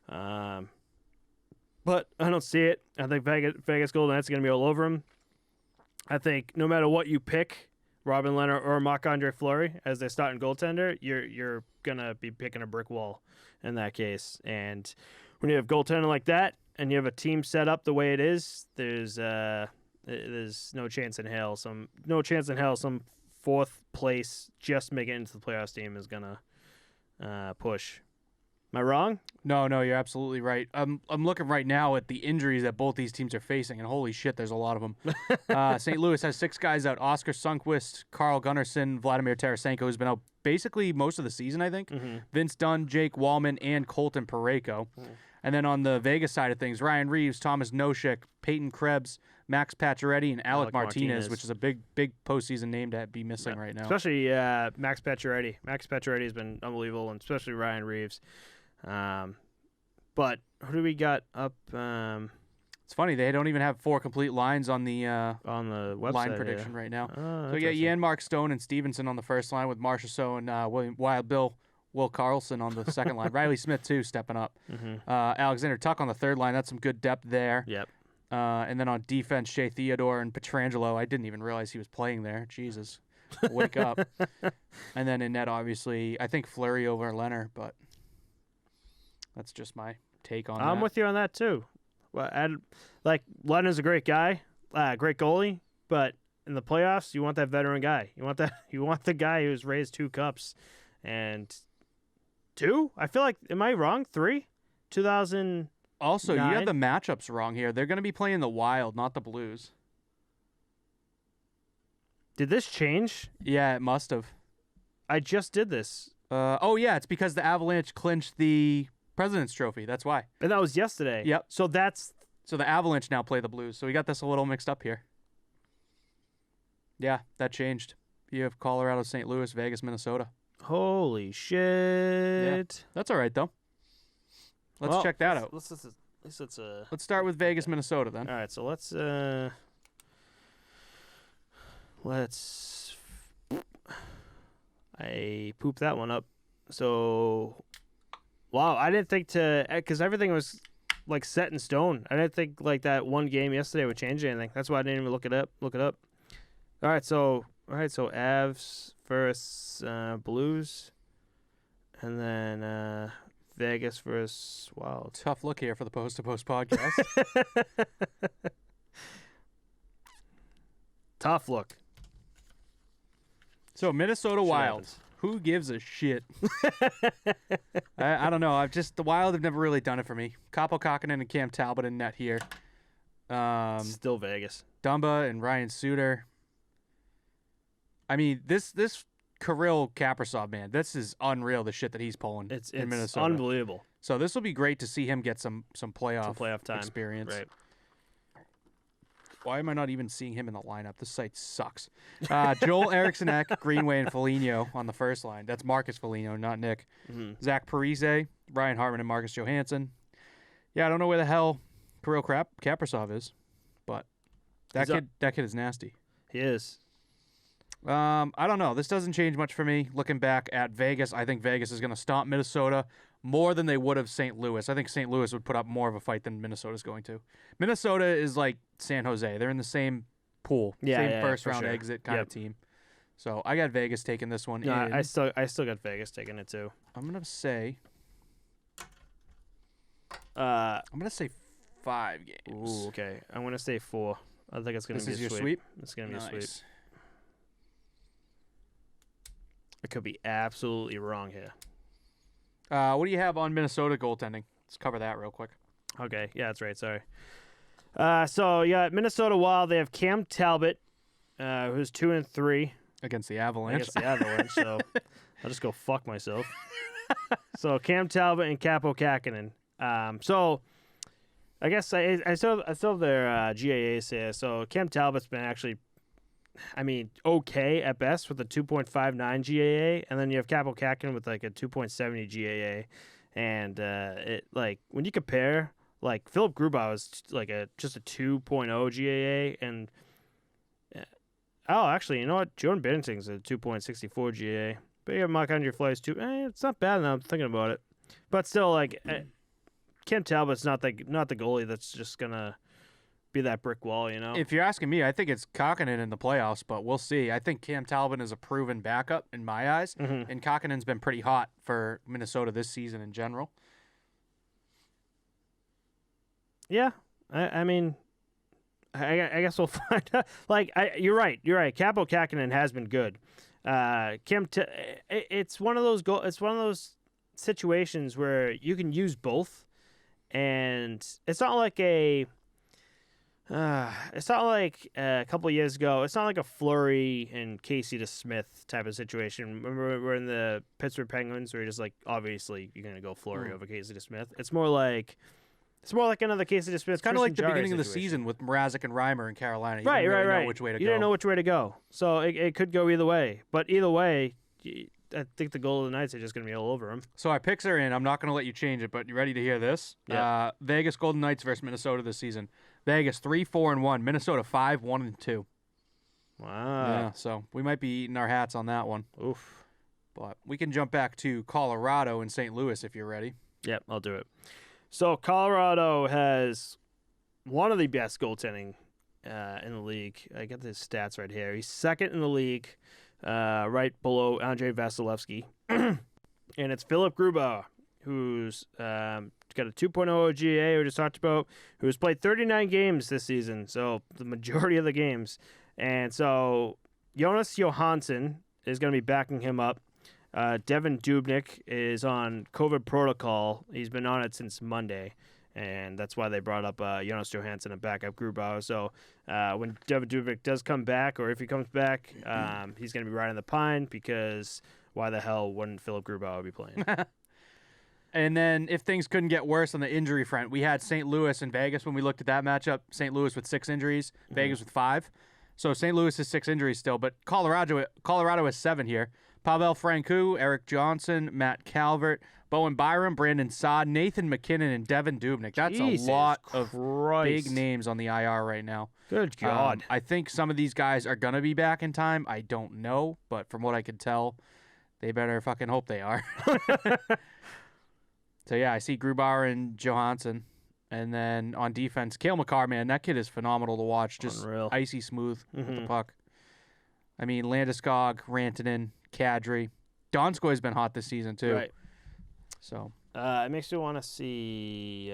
S1: But I don't see it. I think Vegas Golden Knights are going to be all over him. I think no matter what you pick, Robin Leonard or Marc-Andre Fleury as their starting goaltender, you're going to be picking a brick wall in that case. And when you have goaltending like that and you have a team set up the way it is, there's no chance in hell. Some fourth place just make it into the playoffs team is going to push. Am I wrong?
S2: No, you're absolutely right. I'm looking right now at the injuries that both these teams are facing, and holy shit, there's a lot of them. St. Louis has 6 guys out: Oscar Sundqvist, Carl Gunnarsson, Vladimir Tarasenko, who's been out basically most of the season, I think.
S1: Mm-hmm.
S2: Vince Dunn, Jake Wallman, and Colton Parayko. Mm. And then on the Vegas side of things, Ryan Reeves, Thomas Noshik, Peyton Krebs, Max Pacioretty, and Alec Martinez, which is a big postseason name to be missing right now.
S1: Especially Max Pacioretty. Max Pacioretty has been unbelievable, and especially Ryan Reeves. But who do we got up?
S2: It's funny, they don't even have 4 complete lines on the
S1: website
S2: line prediction right now.
S1: Oh,
S2: so we got Janmark, Stone, and Stevenson on the first line with Marchessault and Will Carlson on the second line. Riley Smith too stepping up.
S1: Mm-hmm.
S2: Alexander Tuck on the third line. That's some good depth there.
S1: Yep.
S2: And then on defense, Shea Theodore and Pietrangelo. I didn't even realize he was playing there. Jesus, wake up. And then in net, obviously, I think Fleury over Leonard, but that's just my take on that.
S1: I'm with you on that too. Well, Leonard's a great guy, great goalie, but in the playoffs, you want that veteran guy. You want the guy who's raised 2 cups, and 2. I feel like, am I wrong? 3, 2000.
S2: Also, you have the matchups wrong here. They're going to be playing the Wild, not the Blues.
S1: Did this change?
S2: Yeah, it must have.
S1: I just did this.
S2: Yeah, it's because the Avalanche clinched the President's Trophy. That's why.
S1: And that was yesterday.
S2: Yep.
S1: So
S2: the Avalanche now play the Blues. So we got this a little mixed up here. Yeah, that changed. You have Colorado, St. Louis, Vegas, Minnesota.
S1: Holy shit.
S2: Yeah. That's all right, though. Let's check that out. Let's start with Vegas, Minnesota, then.
S1: All right, so let's I pooped that one up. So, wow, I didn't think because everything was like set in stone. I didn't think like that one game yesterday would change anything. That's why I didn't even look it up. All right, so Avs versus Blues, and then Vegas versus Wild.
S2: Tough look here for the Post to Post podcast.
S1: Tough look.
S2: So Minnesota Wild. Who gives a shit? I don't know. The Wild have never really done it for me. Kaapo Kakkonen and Cam Talbot in net here.
S1: Still Vegas.
S2: Dumba and Ryan Suter. I mean, this Kirill Kaprizov, man, this is unreal, the shit that he's pulling in Minnesota.
S1: Unbelievable.
S2: So this will be great to see him get some playoff
S1: time
S2: experience.
S1: Right.
S2: Why am I not even seeing him in the lineup? This site sucks. Joel Eriksson Ek, Greenway, and Foligno on the first line. That's Marcus Foligno, not Nick.
S1: Mm-hmm.
S2: Zach Parise, Ryan Hartman, and Marcus Johansson. Yeah, I don't know where the hell Kirill Kaprizov is, but that kid is nasty.
S1: He is.
S2: I don't know. This doesn't change much for me. Looking back at Vegas, I think Vegas is going to stomp Minnesota more than they would have St. Louis. I think St. Louis would put up more of a fight than Minnesota's going to. Minnesota is like San Jose. They're in the same pool, same first-round exit kind of team. So I got Vegas taking this one.
S1: No, I still got Vegas taking it too.
S2: I'm gonna say 5 games.
S1: Ooh, okay. I'm gonna say 4. I think it's gonna be a sweep. This is your sweep? It's gonna be a sweep. I could be absolutely wrong here.
S2: What do you have on Minnesota goaltending? Let's cover that real quick.
S1: Okay. Yeah, that's right. Sorry. So, Minnesota Wild, they have Cam Talbot, who's 2-3.
S2: Against the Avalanche.
S1: So I'll just go fuck myself. So, Cam Talbot and Kaapo Kakkonen. So, I guess I still have their GAAs here. So, Cam Talbot's been actually I mean, okay at best with a 2.59 GAA, and then you have Capo Kakinen with like a 2.70 GAA, and it like when you compare, like Philip Grubauer is like just a 2.0 GAA, and actually, you know what? Jordan Binnington's a 2.64 GAA, but you have Marc-Andre Fleury's too. It's not bad now. I'm thinking about it, but still, like Cam Talbot's not the goalie that's just gonna be that brick wall, you know.
S2: If you're asking me, I think it's Kakinen in the playoffs, but we'll see. I think Cam Talbot is a proven backup in my eyes, and Kakinen's been pretty hot for Minnesota this season in general.
S1: Yeah, I mean, I guess we'll find out. Like, you're right. Capo Kakinen has been good. It's one of those situations where you can use both, and it's not like a couple of years ago. It's not like a Fleury and Casey DeSmith type of situation. Remember, we're in the Pittsburgh Penguins, where you're just like, obviously you're gonna go Fleury over Casey DeSmith. It's more like another Casey DeSmith.
S2: It's kind of like the beginning of the season with Mrazek and Reimer in Carolina. You
S1: Right.
S2: Know which way to go.
S1: You didn't know which way to go, so it could go either way. But either way, I think the Golden Knights are just going to be all over them.
S2: So our picks are in. I'm not going to let you change it, but you ready to hear this?
S1: Yeah.
S2: Vegas Golden Knights versus Minnesota this season. Vegas 3-4-1. Minnesota 5-1-2.
S1: Wow.
S2: Yeah. So we might be eating our hats on that one.
S1: Oof.
S2: But we can jump back to Colorado and St. Louis if you're ready.
S1: Yep, I'll do it. So Colorado has one of the best goaltending in the league. I got the stats right here. He's second in the league, right below Andrei Vasilevsky. And it's Philip Grubauer, who's got a 2.0 GA we just talked about, who's played 39 games this season, so the majority of the games. And so Jonas Johansson is going to be backing him up. Devin Dubnyk is on COVID protocol. He's been on it since Monday, and that's why they brought up Jonas Johansson and backup Grubauer. So when Devin Dubnyk does come back, or if he comes back, he's going to be riding the pine, because why the hell wouldn't Philip Grubauer be playing?
S2: And then if things couldn't get worse on the injury front, we had St. Louis and Vegas when we looked at that matchup. St. Louis with 6 injuries, Vegas with 5. So St. Louis has 6 injuries still, but Colorado has 7 here. Pavel Francouz, Eric Johnson, Matt Calvert, Bowen Byram, Brandon Saad, Nathan McKinnon, and Devin Dubnyk. That's a lot of big names on the IR right now.
S1: Good God.
S2: I think some of these guys are going to be back in time. I don't know, but from what I can tell, they better fucking hope they are. So, yeah, I see Grubauer and Johansson. And then on defense, Cale Makar, man, that kid is phenomenal to watch. Just
S1: unreal.
S2: Icy smooth with the puck. I mean, Landeskog, Rantanen, Kadri. Donskoy's been hot this season, too.
S1: Right.
S2: So
S1: it makes me want to see.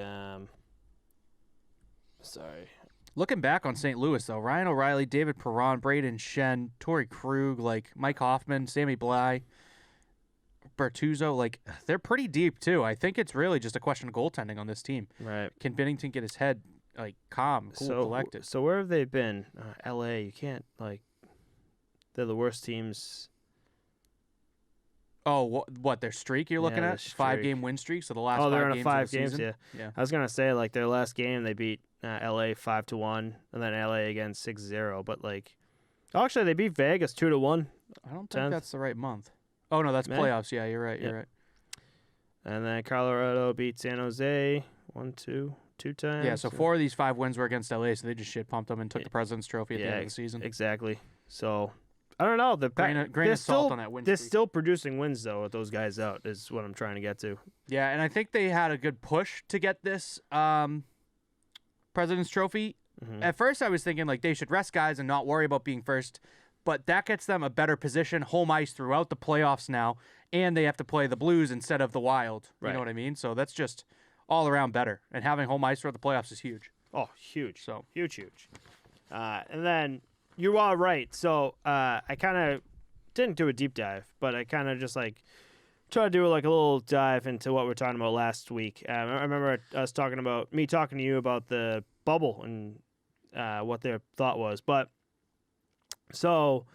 S1: Sorry.
S2: Looking back on St. Louis, though, Ryan O'Reilly, David Perron, Braden Shen, Torrey Krug, like Mike Hoffman, Sammy Bly, Bertuzzo, like they're pretty deep too. I think it's really just a question of goaltending on this team.
S1: Right.
S2: Can Binnington get his head like calm, cool, collected?
S1: So where have they been? L.A. You can't they're the worst teams.
S2: Oh, what their streak you're looking at? 5-game win streak. So the last.
S1: They're
S2: 5
S1: in
S2: games
S1: a 5
S2: of the
S1: games.
S2: season.
S1: Yeah. I was gonna say their last game they beat L.A. 5-1, and then L.A. again 6-0. But actually they beat Vegas 2-1.
S2: I don't think that's the right month. Oh no, that's playoffs. Yeah, you're right. You're right.
S1: And then Colorado beat San Jose 1-2 times.
S2: Yeah, so 4 of these 5 wins were against LA, so they just shit pumped them and took the President's Trophy at the end of the season.
S1: Exactly. So I don't know.
S2: Grain of salt on that win
S1: They're
S2: streak.
S1: still producing wins though with those guys out. Is what I'm trying to get to.
S2: Yeah, and I think they had a good push to get this President's Trophy. At first, I was thinking they should rest guys and not worry about being first. But that gets them a better position, home ice throughout the playoffs now, and they have to play the Blues instead of the Wild.
S1: Right.
S2: You know what I mean? So that's just all around better. And having home ice throughout the playoffs is huge.
S1: Oh, huge. So huge. And then you are right. So I kind of didn't do a deep dive, but I kind of just try to do a little dive into what we were talking about last week. I remember us talking to you about the bubble and what their thought was, but. So,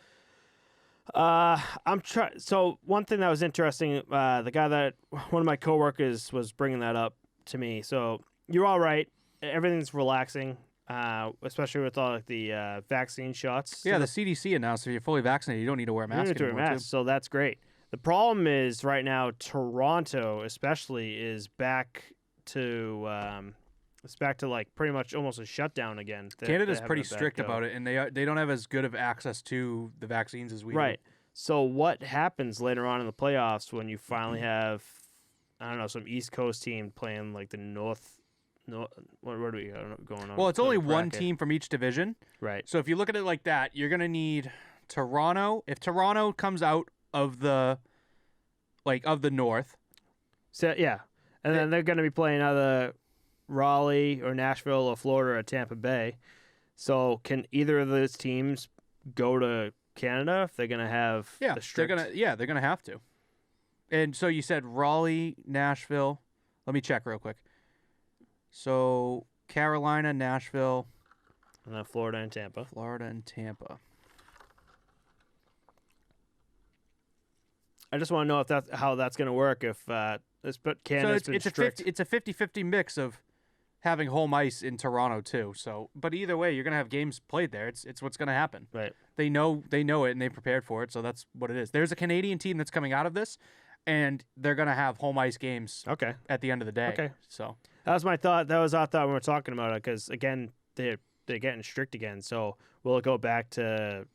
S1: So one thing that was interesting, the guy that one of my coworkers was bringing that up to me. So you're all right. Everything's relaxing. especially with all like, the vaccine shots.
S2: Yeah, the CDC announced if you're fully vaccinated, you don't need to wear a
S1: You don't
S2: mask
S1: need to wear a
S2: anymore.
S1: mask, so that's great. The problem is right now, Toronto especially is back to it's back to like pretty much almost a shutdown again.
S2: Canada's pretty strict about it, and they don't have as good of access to the vaccines as we do.
S1: Right. So what happens later on in the playoffs when you finally have, I don't know, some East Coast team playing like the North? What do we got going on?
S2: Well, it's only one
S1: bracket?
S2: team from each division.
S1: Right.
S2: So if you look at it like that, you're gonna need Toronto. If Toronto comes out of the North,
S1: So yeah, and then they're going to be playing either Raleigh or Nashville or Florida or Tampa Bay. So can either of those teams go to Canada if they're going to have the strict...
S2: they're gonna have to. And so you said Raleigh, Nashville. Let me check real quick. So Carolina, Nashville,
S1: and then Florida and Tampa. I just want to know if that's how that's going to work. If Canada's been strict.
S2: It's a 50-50 mix of having home ice in Toronto too. So, but either way, you're gonna have games played there. It's what's gonna happen.
S1: Right.
S2: They know it and they prepared for it. So that's what it is. There's a Canadian team that's coming out of this, and they're gonna have home ice games.
S1: Okay.
S2: At the end of the day.
S1: Okay.
S2: So
S1: that was my thought. That was our thought when we were talking about it because again they're getting strict again. So will it go back to?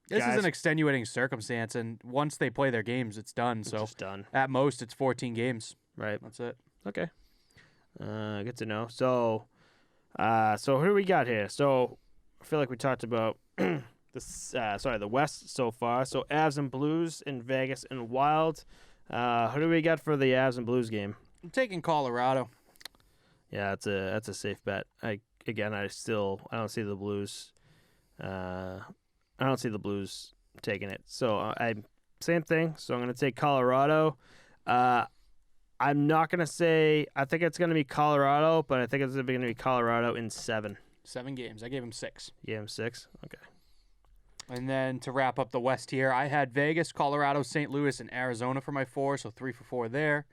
S2: This is an extenuating circumstance, and once they play their games, it's done.
S1: It's
S2: so
S1: just done.
S2: At most, it's 14 games.
S1: Right.
S2: That's it.
S1: Okay. Good to know. So who do we got here? So I feel like we talked about the West so far. So Avs and Blues in Vegas and Wild. Who do we got for the Avs and Blues game?
S2: I'm taking Colorado.
S1: Yeah, that's a safe bet. I don't see the Blues. I don't see the Blues taking it. So same thing. So I'm going to take Colorado. I'm not going to say I think it's going to be Colorado, but I think it's going to be Colorado in 7.
S2: 7 games. I gave him 6.
S1: You gave him 6? Okay.
S2: And then to wrap up the West here, I had Vegas, Colorado, St. Louis, and Arizona for my 4, so 3 for 4 there.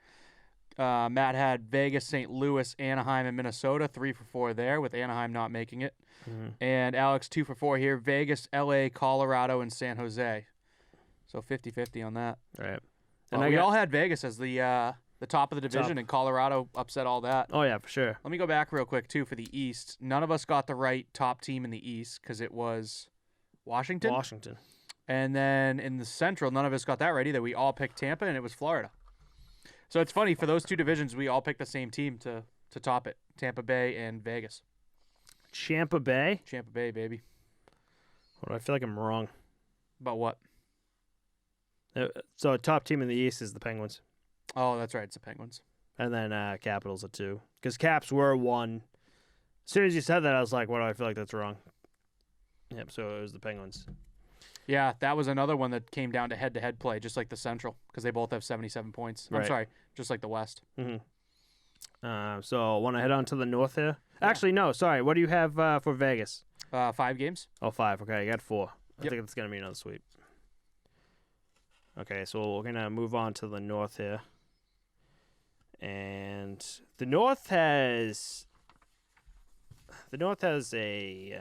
S2: Matt had Vegas, St. Louis, Anaheim, and Minnesota, 3 for 4 there, with Anaheim not making it. Mm-hmm. And Alex, 2 for 4 here, Vegas, LA, Colorado, and San Jose. So 50-50 on that.
S1: All right.
S2: And we all had Vegas as the top of the division, and Colorado upset all that.
S1: Oh, yeah, for sure.
S2: Let me go back real quick, too, for the East. None of us got the right top team in the East because it was Washington. And then in the Central, none of us got that right either. We all picked Tampa, and it was Florida. So it's funny, for those two divisions, we all picked the same team to top it. Tampa Bay and Vegas.
S1: Tampa Bay?
S2: Tampa Bay, baby.
S1: Well, I feel like I'm wrong.
S2: About what?
S1: So top team in the East is the Penguins.
S2: Oh, that's right. It's the Penguins.
S1: And then Capitals at 2. Because Caps were 1. As soon as you said that, I was like, what do I feel like that's wrong? Yep, so it was the Penguins.
S2: Yeah, that was another one that came down to head-to-head play, just like the Central, because they both have 77 points.
S1: Right.
S2: I'm sorry, just like the West.
S1: Mm-hmm. So want to head on to the North here? Yeah. Actually, no, sorry. What do you have for Vegas?
S2: 5 games.
S1: Oh, 5. Okay, you got 4. I
S2: Yep.
S1: think it's going to be another sweep. Okay, so we're going to move on to the North here. And the North has a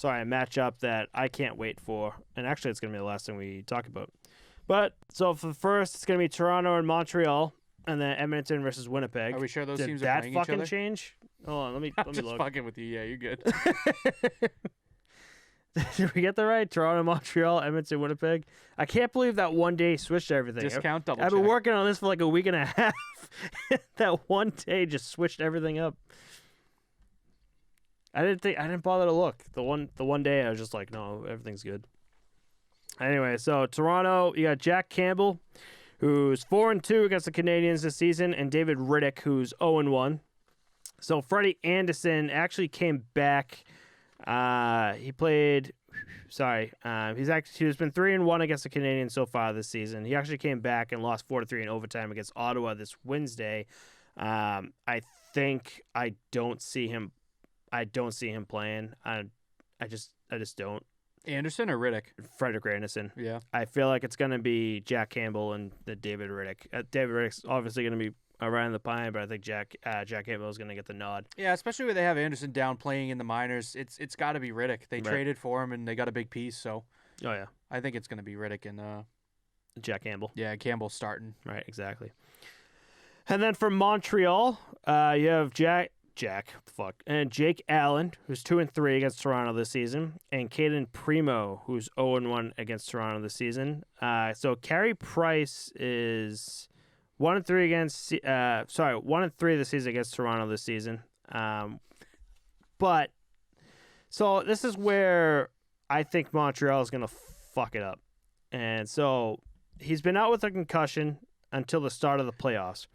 S1: matchup that I can't wait for. And actually, it's going to be the last thing we talk about. But, so for the first, it's going to be Toronto and Montreal. And then Edmonton versus Winnipeg.
S2: Are we sure those teams
S1: are
S2: playing each other?
S1: Did that fucking change? Hold on, let me
S2: I'm just
S1: look.
S2: fucking with you. Yeah, you're good.
S1: Did we get that right? Toronto, Montreal, Edmonton, Winnipeg. I can't believe that one day switched everything.
S2: Discount double check.
S1: I've been working on this for like a week and a half. That one day just switched everything up. I didn't bother to look. The one day I was just like, no, everything's good. Anyway, so Toronto, you got Jack Campbell, who's 4-2 against the Canadiens this season, and David Riddick, who's 0-1. So Freddie Anderson actually came back. He played. Sorry, he's been 3-1 against the Canadiens so far this season. He actually came back and lost 4-3 in overtime against Ottawa this Wednesday. I don't see him playing. I just don't.
S2: Anderson or Riddick?
S1: Frederick Anderson.
S2: Yeah.
S1: I feel like it's going to be Jack Campbell and the David Riddick. David Riddick's obviously going to be Ryan Lepine, but I think Jack Campbell is going to get the nod.
S2: Yeah, especially when they have Anderson down playing in the minors. It's got to be Riddick. They
S1: Right.
S2: traded for him, and they got a big piece, so
S1: Oh, yeah.
S2: I think it's going to be Riddick and
S1: Jack Campbell.
S2: yeah, Campbell starting.
S1: Right, exactly. And then for Montreal, you have and Jake Allen, who's 2-3 against Toronto this season, and Caden Primo, who's 0-1 against Toronto this season. So Carey Price is 1-3 against 1-3 this season against Toronto this season. But so this is where I think Montreal is going to fuck it up. And so he's been out with a concussion until the start of the playoffs.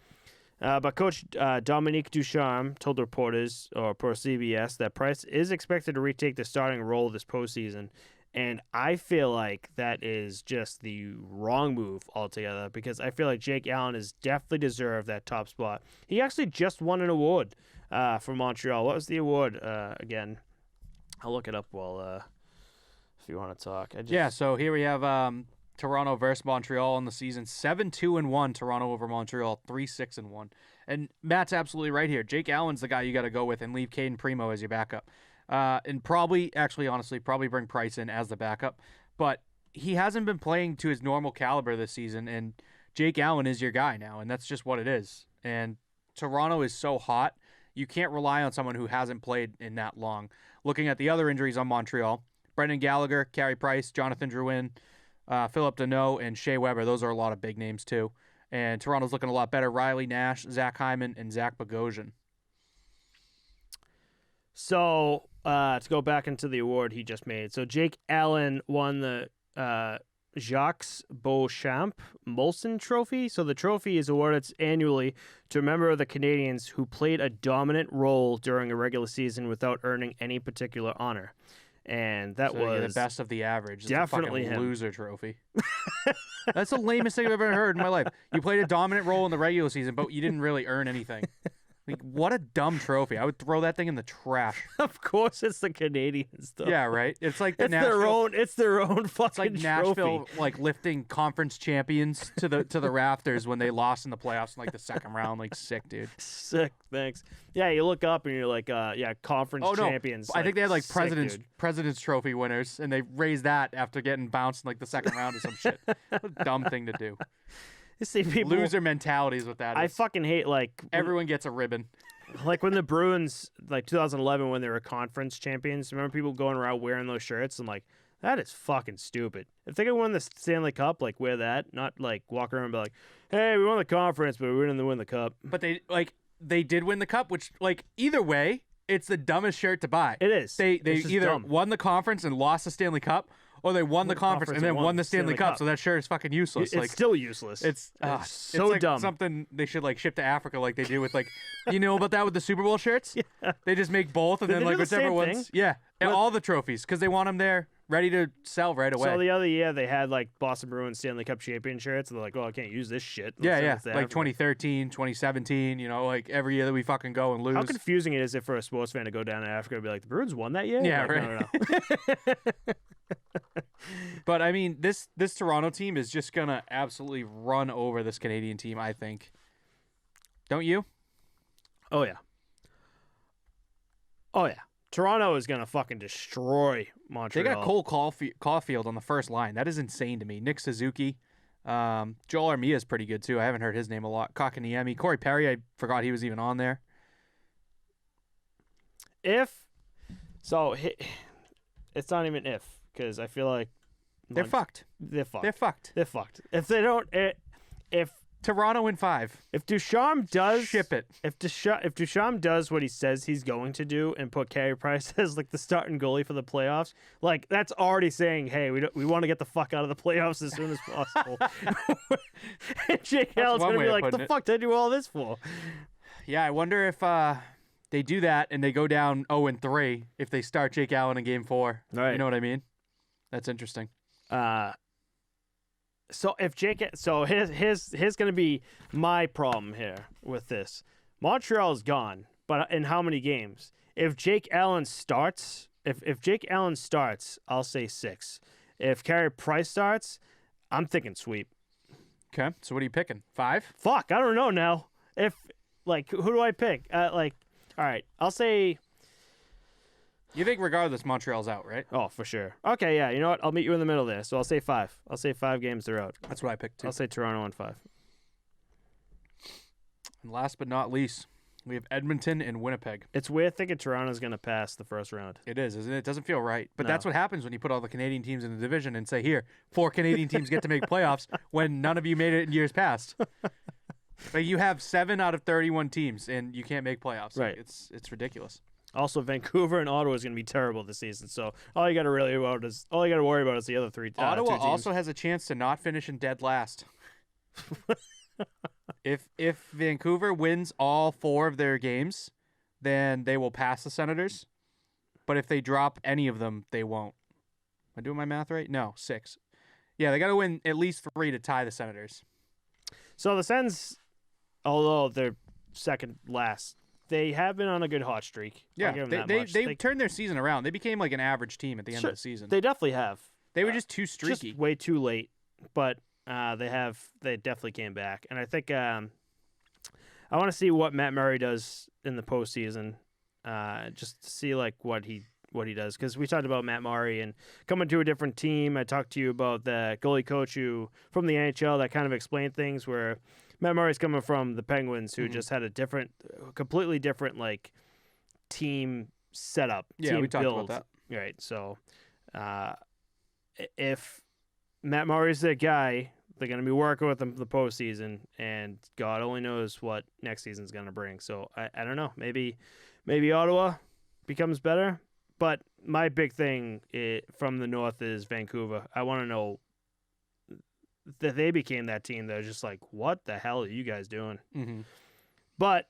S1: But Coach Dominique Ducharme told reporters, or per CBS, that Price is expected to retake the starting role this postseason. And I feel like that is just the wrong move altogether, because I feel like Jake Allen has definitely deserved that top spot. He actually just won an award for Montreal. What was the award again? I'll look it up while if you want to talk.
S2: Yeah, so here we have Toronto versus Montreal in the season. 7-2-1 Toronto over Montreal, 3-6-1. And Matt's absolutely right here. Jake Allen's the guy you got to go with and leave Caden Primo as your backup. And probably bring Price in as the backup. But he hasn't been playing to his normal caliber this season, and Jake Allen is your guy now, and that's just what it is. And Toronto is so hot, you can't rely on someone who hasn't played in that long. Looking at the other injuries on Montreal, Brendan Gallagher, Carey Price, Jonathan Drouin, Philip Deneau, and Shea Weber. Those are a lot of big names, too. And Toronto's looking a lot better. Riley Nash, Zach Hyman, and Zach Bogosian.
S1: So, to go back into the award he just made. So, Jake Allen won the Jacques Beauchamp Molson Trophy. So, the trophy is awarded annually to a member of the Canadiens who played a dominant role during a regular season without earning any particular honor. And that was
S2: the best of the average. It's
S1: definitely
S2: a fucking
S1: him.
S2: Loser trophy. That's the lamest thing I've ever heard in my life. You played a dominant role in the regular season, but you didn't really earn anything. Like, what a dumb trophy. I would throw that thing in the trash.
S1: Of course, it's the Canadiens, though.
S2: Yeah, right? It's like the
S1: it's their own fucking
S2: It's like Nashville,
S1: trophy.
S2: like lifting conference champions to the rafters when they lost in the playoffs in like the second round. Like, sick, dude.
S1: Sick, thanks. Yeah, you look up and you're like, conference champions.
S2: I think they had like
S1: sick,
S2: president's trophy winners, and they raised that after getting bounced in like the second round or some shit. What a dumb thing to do.
S1: You see people
S2: Loser mentality is what that is.
S1: I fucking hate
S2: everyone gets a ribbon.
S1: Like when the Bruins, like 2011, when they were conference champions. Remember people going around wearing those shirts? I'm like, that is fucking stupid. If they could win the Stanley Cup, like wear that, not like walk around and be like, hey, we won the conference, but we didn't win the cup.
S2: But they did win the cup, which either way, it's the dumbest shirt to buy.
S1: It is.
S2: They either won the conference and lost the Stanley Cup, or they won the conference and then won the Stanley Cup. So that shirt is fucking useless.
S1: It's still useless.
S2: It's
S1: so
S2: like
S1: dumb.
S2: Something they should ship to Africa, like they do with you know about that with the Super Bowl shirts.
S1: Yeah.
S2: They just make both and
S1: Did
S2: then
S1: they do the
S2: whichever
S1: same
S2: ones.
S1: thing?
S2: Yeah, and all the trophies because they want them there ready to sell right away.
S1: So the other year they had like Boston Bruins Stanley Cup champion shirts, and they're like, "Oh, I can't use this shit."
S2: Yeah. Like 2013, 2017. You know, like every year that we fucking go and lose.
S1: How confusing it is it for a sports fan to go down to Africa and be like, "The Bruins won that year?"
S2: Yeah,
S1: like,
S2: right. No. But I mean, this Toronto team is just gonna absolutely run over this Canadian team. I think. Don't you?
S1: Oh yeah. Toronto is gonna fucking destroy Montreal.
S2: They got Cole Caulfield on the first line. That is insane to me. Nick Suzuki, Joel Armia is pretty good too. I haven't heard his name a lot. Kakaniemi, Corey Perry. I forgot he was even on there.
S1: It's not even because I feel like
S2: they're fucked.
S1: They're fucked.
S2: They're fucked.
S1: They're fucked. If they don't, if
S2: Toronto in 5.
S1: If Ducharme does
S2: ship it,
S1: if Ducharme does what he says he's going to do and put Carey Price as like the starting goalie for the playoffs, like that's already saying, hey, we want to get the fuck out of the playoffs as soon as possible. And Jake Allen's gonna be like, the fuck did I do all this for?
S2: Yeah, I wonder if they do that and they go down 0-3 if they start Jake Allen in Game 4.
S1: Right.
S2: You know what I mean? That's interesting.
S1: So here's going to be my problem here with this. Montreal's gone, but in how many games? If Jake Allen starts, if Jake Allen starts, I'll say 6. If Carey Price starts, I'm thinking sweep.
S2: Okay, so what are you picking? 5?
S1: Fuck, I don't know now. if like who do I pick? All right, I'll say.
S2: You think regardless Montreal's out, right?
S1: Oh, for sure. Okay, yeah. You know what? I'll meet you in the middle there. So I'll say 5. I'll say 5 games they're out.
S2: That's what I picked too.
S1: I'll say Toronto on 5.
S2: And last but not least, we have Edmonton and Winnipeg.
S1: It's weird thinking Toronto's going to pass the first round.
S2: It is, isn't it? It doesn't feel right. But
S1: No.
S2: that's what happens when you put all the Canadian teams in the division and say, here, 4 Canadian teams get to make playoffs when none of you made it in years past. Like you have 7 out of 31 teams and you can't make playoffs.
S1: Right.
S2: It's ridiculous.
S1: Also, Vancouver and Ottawa is going to be terrible this season. So all you got to worry about is the other 3.
S2: Ottawa
S1: 2 teams.
S2: also has a chance to not finish in dead last. If Vancouver wins all 4 of their games, then they will pass the Senators. But if they drop any of them, they won't. Am I doing my math right? No, 6. Yeah, they got to win at least 3 to tie the Senators.
S1: So the Sens, although they're second last, they have been on a good hot streak. I'll
S2: Yeah,
S1: give them that
S2: they
S1: much.
S2: turned their season around. They became like an average team at the end
S1: Sure,
S2: of the season.
S1: They definitely have.
S2: They were just too streaky.
S1: Just way too late, but they definitely came back, and I think I want to see what Matt Murray does in the postseason, just to see like what he does, because we talked about Matt Murray and coming to a different team. I talked to you about the goalie coach from the NHL that kind of explained things, where Matt Murray's coming from the Penguins, who just had a completely different like team setup.
S2: Yeah,
S1: team
S2: we talked
S1: build.
S2: about that.
S1: Right, so if Matt Murray's that guy, they're going to be working with him for the postseason, and God only knows what next season's going to bring. So I don't know. Maybe Ottawa becomes better, but my big thing from the North is Vancouver. I want to know that they became that team that was just like, what the hell are you guys doing?
S2: Mm-hmm.
S1: But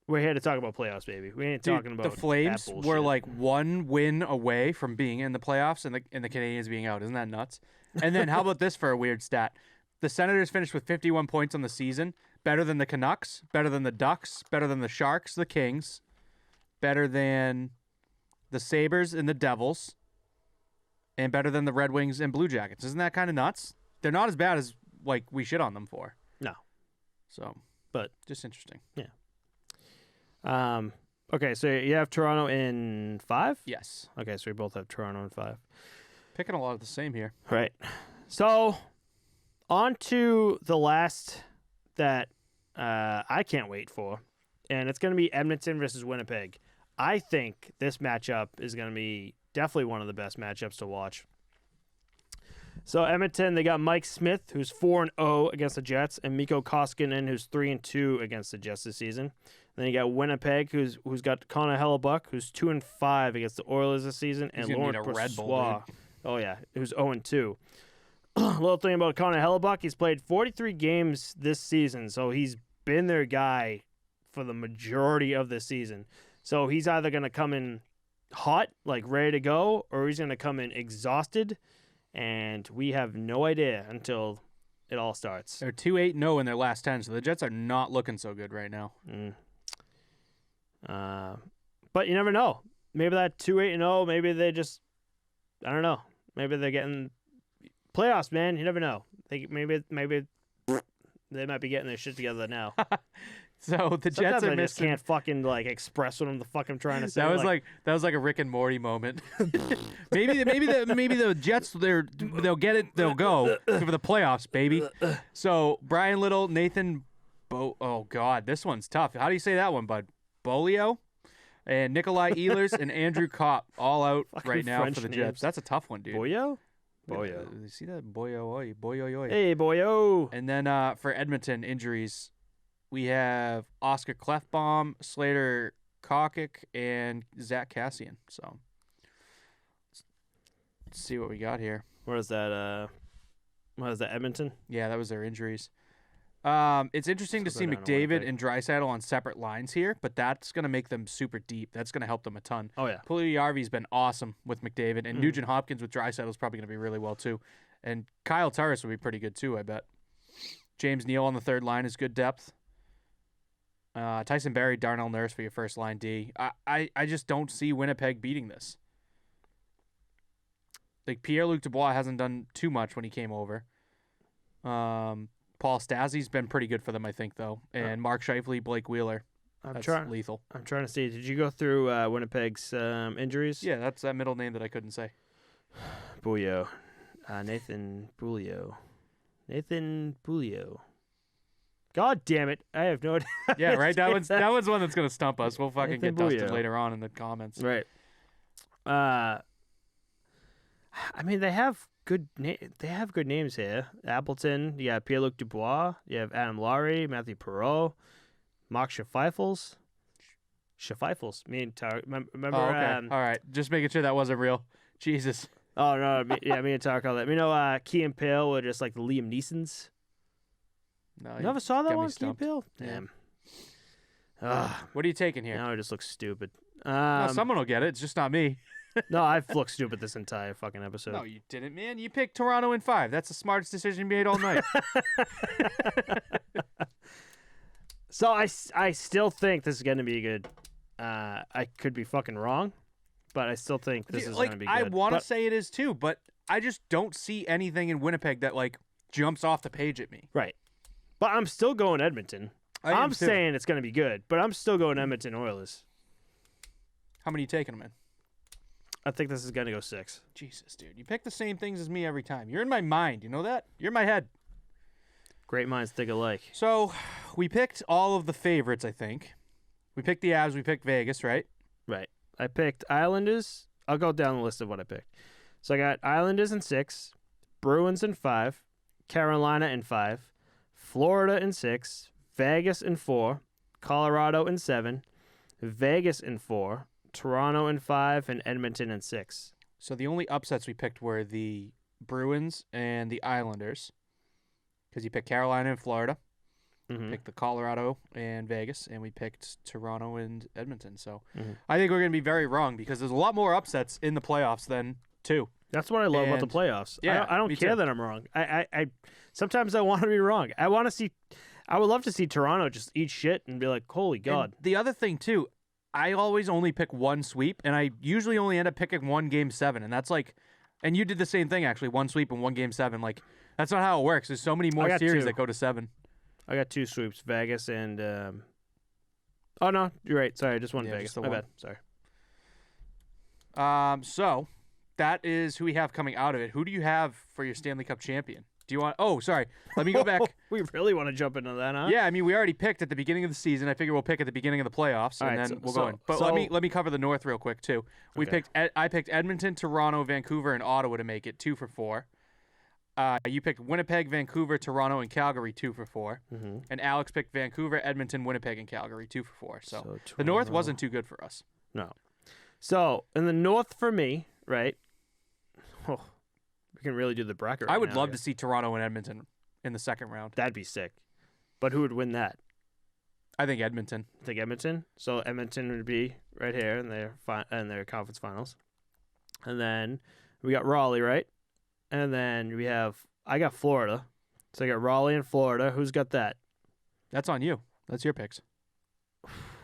S1: we're here to talk about playoffs, baby. We ain't talking about
S2: the Flames
S1: that
S2: were
S1: bullshit.
S2: like 1 win away from being in the playoffs and the Canadians being out. Isn't that nuts? And then how about this for a weird stat? The Senators finished with 51 points on the season, better than the Canucks, better than the Ducks, better than the Sharks, the Kings, better than the Sabres and the Devils, and better than the Red Wings and Blue Jackets. Isn't that kind of nuts? They're not as bad as like we shit on them for.
S1: No.
S2: So,
S1: but
S2: just interesting.
S1: Yeah. Okay, so you have Toronto in 5?
S2: Yes.
S1: Okay, so we both have Toronto in 5.
S2: Picking a lot of the same here.
S1: Right. So, on to the last that I can't wait for, and it's going to be Edmonton versus Winnipeg. I think this matchup is going to be definitely one of the best matchups to watch. So Edmonton, they got Mike Smith, who's 4-0 against the Jets, and Mikko Koskinen, who's 3-2 against the Jets this season. Then you got Winnipeg, who's got Connor Hellebuck, who's 2-5 against the Oilers this season, and
S2: gonna
S1: Laurent
S2: need a Red Bull,
S1: Brossoit. Oh yeah, who's 0-2. A little thing about Connor Hellebuck, he's played 43 games this season, so he's been their guy for the majority of the season. So he's either going to come in hot, like ready to go, or he's going to come in exhausted, and we have no idea until it all starts.
S2: They're 2-8-0 in their last 10, so the Jets are not looking so good right now.
S1: But you never know. Maybe that 2-8-0, maybe they just, I don't know. Maybe they're getting playoffs, man. You never know. Maybe they might be getting their shit together now.
S2: So the
S1: Sometimes
S2: Jets are
S1: I just
S2: missing.
S1: can't fucking like express what the fuck I'm trying to say.
S2: That was like a Rick and Morty moment. maybe the Jets they'll get it, they'll go for the playoffs, baby. So Brian Little, Nathan oh god, this one's tough. How do you say that one, bud? Bolio and Nikolai Ehlers and Andrew Kopp all out
S1: Fucking
S2: right now
S1: French
S2: for the
S1: names.
S2: Jets. That's a tough one, dude.
S1: Boyo?
S2: You see that? Boyo.
S1: Hey, Boyo.
S2: And then for Edmonton injuries, we have Oscar Clefbaum, Slater Kokic, and Zach Kassian. So let's see what we got here.
S1: What is that? Edmonton?
S2: Yeah, that was their injuries. It's interesting to
S1: Let's
S2: see
S1: go down to
S2: McDavid
S1: Winnipeg.
S2: and Draisaitl on separate lines here, but that's going to make them super deep. That's going to help them a ton.
S1: Oh, yeah.
S2: Puljujärvi's been awesome with McDavid, and Nugent Hopkins with Draisaitl is probably going to be really well too. And Kyle Turris will be pretty good too, I bet. James Neal on the third line is good depth. Tyson Barrie, Darnell Nurse for your first line D. I just don't see Winnipeg beating this. Like Pierre-Luc Dubois hasn't done too much when he came over. Paul Stasi's been pretty good for them, I think, though. And Mark Scheifele, Blake Wheeler. That's lethal.
S1: I'm trying to see. Did you go through Winnipeg's injuries?
S2: Yeah, that's that middle name that I couldn't say.
S1: Bulio. Nathan Bulio. Nathan Bulio. God damn it. I have no idea.
S2: Yeah, right? That one's one that's going to stump us. We'll fucking
S1: Nathan
S2: get dusted
S1: Bulio.
S2: later on in the comments.
S1: Right. I mean, they have good names here. Appleton, you got Pierre-Luc Dubois, you have Adam Laurie, Matthew Perreault, Mark Scheifels. Me and Tar. Remember?
S2: Oh, okay. All right. Just making sure that wasn't real. Jesus.
S1: Oh, no. Me and Tar call that. You know, Key and Peele were just like the Liam Neesons.
S2: No,
S1: You never saw that
S2: got me
S1: one, Key and
S2: stumped.
S1: Peele?
S2: Yeah.
S1: Damn.
S2: What are you taking here?
S1: Now it just looks stupid.
S2: No, someone will get it. It's just not me.
S1: No, I've looked stupid this entire fucking episode.
S2: No, you didn't, man. You picked Toronto in 5. That's the smartest decision you made all night.
S1: So I still think this is going to be good. I could be fucking wrong, but I still think this is going to be good.
S2: I want to say it is too, but I just don't see anything in Winnipeg that jumps off the page at me.
S1: Right. But I'm still going Edmonton. I'm saying it's going to be good, but I'm still going Edmonton Oilers.
S2: How many are you taking them in?
S1: I think this is going to go 6.
S2: Jesus, dude. You pick the same things as me every time. You're in my mind. You know that? You're in my head.
S1: Great minds think alike.
S2: So we picked all of the favorites, I think. We picked the Avs. We picked Vegas, right?
S1: Right. I picked Islanders. I'll go down the list of what I picked. So I got Islanders in 6, Bruins in 5, Carolina in 5, Florida in 6, Vegas in 4, Colorado in 7, Vegas in 4, Toronto in 5, and Edmonton in 6.
S2: So the only upsets we picked were the Bruins and the Islanders. Because you picked Carolina and Florida.
S1: Mm-hmm.
S2: Picked the Colorado and Vegas, and we picked Toronto and Edmonton. So
S1: Mm-hmm.
S2: I think we're going to be very wrong because there's a lot more upsets in the playoffs than 2.
S1: That's what I love about the
S2: And-
S1: playoffs.
S2: yeah,
S1: I don't
S2: me
S1: care
S2: too.
S1: that I'm wrong. I sometimes I want to be wrong. I would love to see Toronto just eat shit and be like, holy God.
S2: And the other thing, too, I always only pick one sweep, and I usually only end up picking one game 7. And that's and you did the same thing, actually, one sweep and one game 7. That's not how it works. There's so many more
S1: got
S2: series
S1: 2.
S2: that go to 7.
S1: I got 2 sweeps, Vegas and oh no, you're right. Sorry, just one
S2: Yeah,
S1: Vegas.
S2: just the
S1: My
S2: one.
S1: bad. Sorry.
S2: So that is who we have coming out of it. Who do you have for your Stanley Cup champion? Do you want? Oh, sorry. Let me go back.
S1: We really want to jump into that, huh?
S2: Yeah, I mean, we already picked at the beginning of the season. I figure we'll pick at the beginning of the playoffs,
S1: All
S2: and
S1: right,
S2: then
S1: so-
S2: we'll
S1: so-
S2: go in. But
S1: so-
S2: let me cover the North real quick too.
S1: Okay.
S2: I picked Edmonton, Toronto, Vancouver, and Ottawa to make it 2 for 4. You picked Winnipeg, Vancouver, Toronto, and Calgary 2 for 4.
S1: Mm-hmm.
S2: And Alex picked Vancouver, Edmonton, Winnipeg, and Calgary 2 for 4. So
S1: So
S2: the North
S1: Toronto-
S2: wasn't too good for us.
S1: No. So in the North for me, right? Oh, we can really do the bracket. Right
S2: I would
S1: now,
S2: love to see Toronto and Edmonton in the second round.
S1: That'd be sick. But who would win that?
S2: I think Edmonton.
S1: I think Edmonton. So Edmonton would be right here in their conference finals, and then we got Raleigh, right? And then I got Florida. So I got Raleigh and Florida. Who's got that?
S2: That's on you. That's your picks.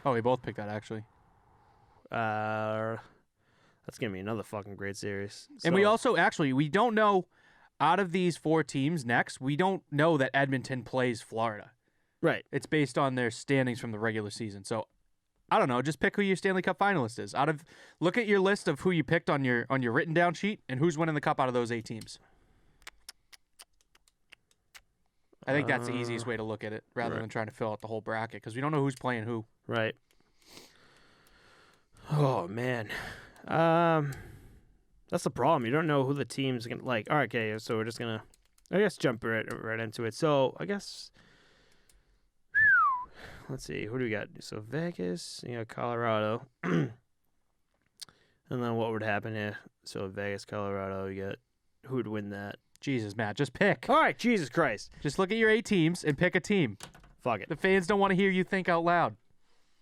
S2: Oh, we both picked that actually.
S1: That's gonna be another fucking great series.
S2: And we
S1: So-
S2: also we don't know out of these 4 teams next, we don't know that Edmonton plays Florida.
S1: right.
S2: It's based on their standings from the regular season. So I don't know, just pick who your Stanley Cup finalist is. Look at your list of who you picked on your written down sheet and who's winning the cup out of those 8 teams. I think that's the easiest way to look at it rather
S1: right.
S2: than trying to fill out the whole bracket because we don't know who's playing who.
S1: Right. Oh man. That's the problem. You don't know who the team's gonna like. All right, okay, so we're just gonna jump right into it. So I guess let's see, who do we got? So Vegas, Colorado. And then what would happen here? So Vegas, Colorado, you got who would win that?
S2: Jesus, Matt, just pick.
S1: All right, Jesus Christ.
S2: Just look at your 8 teams and pick a team.
S1: Fuck it.
S2: The fans don't want to hear you think out loud.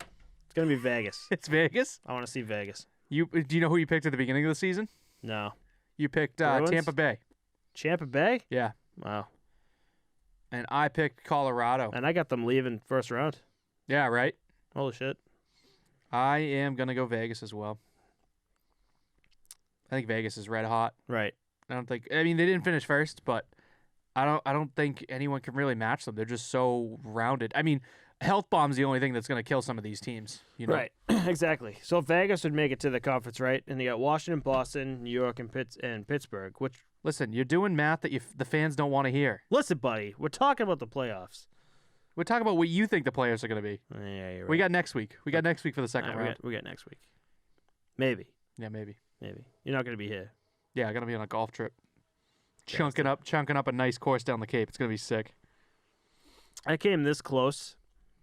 S1: It's gonna be Vegas.
S2: It's Vegas.
S1: I want to see Vegas.
S2: Do you know who you picked at the beginning of the season?
S1: No.
S2: You picked
S1: Bruins?
S2: Tampa Bay.
S1: Tampa Bay?
S2: Yeah.
S1: Wow.
S2: And I picked Colorado.
S1: And I got them leaving first round.
S2: Yeah, right?
S1: Holy shit.
S2: I am going to go Vegas as well. I think Vegas is red hot.
S1: Right.
S2: I mean, they didn't finish first, but I don't think anyone can really match them. They're just so rounded. I mean, health bomb's the only thing that's going to kill some of these teams. You know?
S1: Right, exactly. So Vegas would make it to the conference, right? And you got Washington, Boston, New York, and Pittsburgh. Which
S2: listen, you're doing math that the fans don't want to hear.
S1: listen, buddy, we're talking about the playoffs.
S2: We're talking about what you think the players are going to be.
S1: Yeah, you're right.
S2: We got next week. We got next week for the second round.
S1: We got next week. Maybe.
S2: Yeah, maybe.
S1: You're not going to be here.
S2: Yeah, I'm going to be on a golf trip. Chunking up a nice course down the Cape. It's going to be sick.
S1: I came this close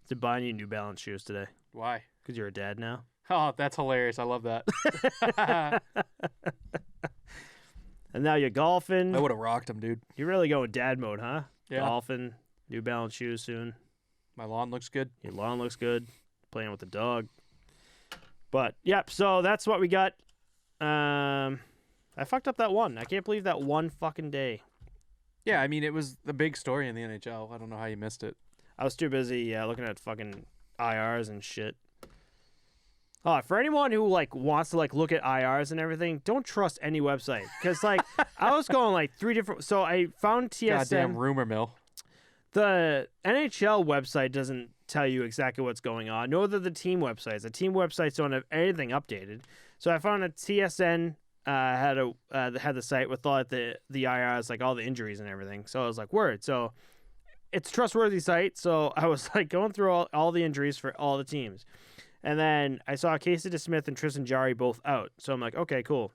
S1: to buying you New Balance shoes today.
S2: Why?
S1: Because you're a dad now.
S2: Oh, that's hilarious. I love that.
S1: And now you're golfing.
S2: I would have rocked them, dude.
S1: You're really going dad mode, huh?
S2: Yeah.
S1: Golfing, New Balance shoes soon.
S2: My lawn looks good.
S1: Your lawn looks good. Playing with the dog. But, yep, so that's what we got. I fucked up that one. I can't believe that one fucking day.
S2: Yeah, I mean, it was the big story in the NHL. I don't know how you missed it.
S1: I was too busy looking at fucking IRs and shit. Oh, for anyone who wants to look at IRs and everything, don't trust any website because I was going 3 different. So I found TSN.
S2: Goddamn rumor mill.
S1: The NHL website doesn't tell you exactly what's going on. Nor do the team websites. The team websites don't have anything updated. So I found that TSN had the site with all the IRs, all the injuries and everything. So I was like, word. So it's a trustworthy site. So I was going through all the injuries for all the teams. And then I saw Casey DeSmith and Tristan Jarry both out. So I'm like, okay, cool.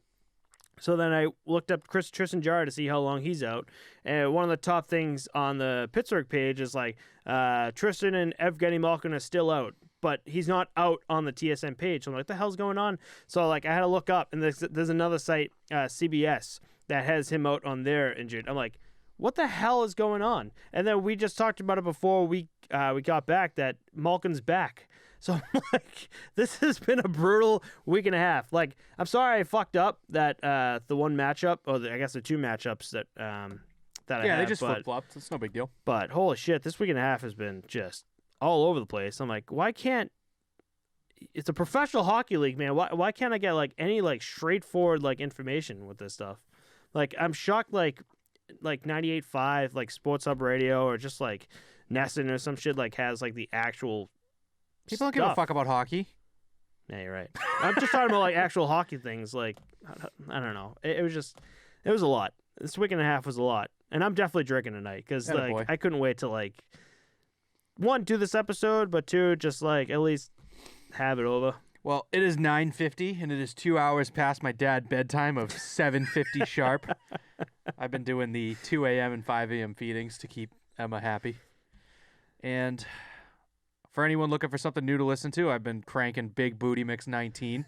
S1: So then I looked up Tristan Jarry to see how long he's out. And one of the top things on the Pittsburgh page is Tristan and Evgeny Malkin are still out. But he's not out on the TSN page. So I'm like, what the hell's going on? So I had to look up. And there's another site, CBS, that has him out on their injured. I'm like, what the hell is going on? And then we just talked about it before we got back that Malkin's back. So I'm like, this has been a brutal week and a half. I'm sorry I fucked up that the one matchup, or I guess the 2 matchups that I had.
S2: Yeah, they just flip-flopped. It's no big deal.
S1: But holy shit, this week and a half has been just all over the place. I'm like, why can't... It's a professional hockey league, man. Why can't I get any straightforward information with this stuff? I'm shocked 98.5 Sports Hub Radio or just Nesson or some shit has the actual
S2: people don't give a fuck about hockey.
S1: Yeah, you're right. I'm just talking about actual hockey things. I don't know. It was a lot. This week and a half was a lot, and I'm definitely drinking tonight because I couldn't wait to 1, do this episode, but 2, just at least have it over.
S2: Well, it is 9:50, and it is 2 hours past my dad bedtime of 7:50 sharp. I've been doing the 2 a.m. and 5 a.m. feedings to keep Emma happy. And for anyone looking for something new to listen to, I've been cranking Big Booty Mix 19.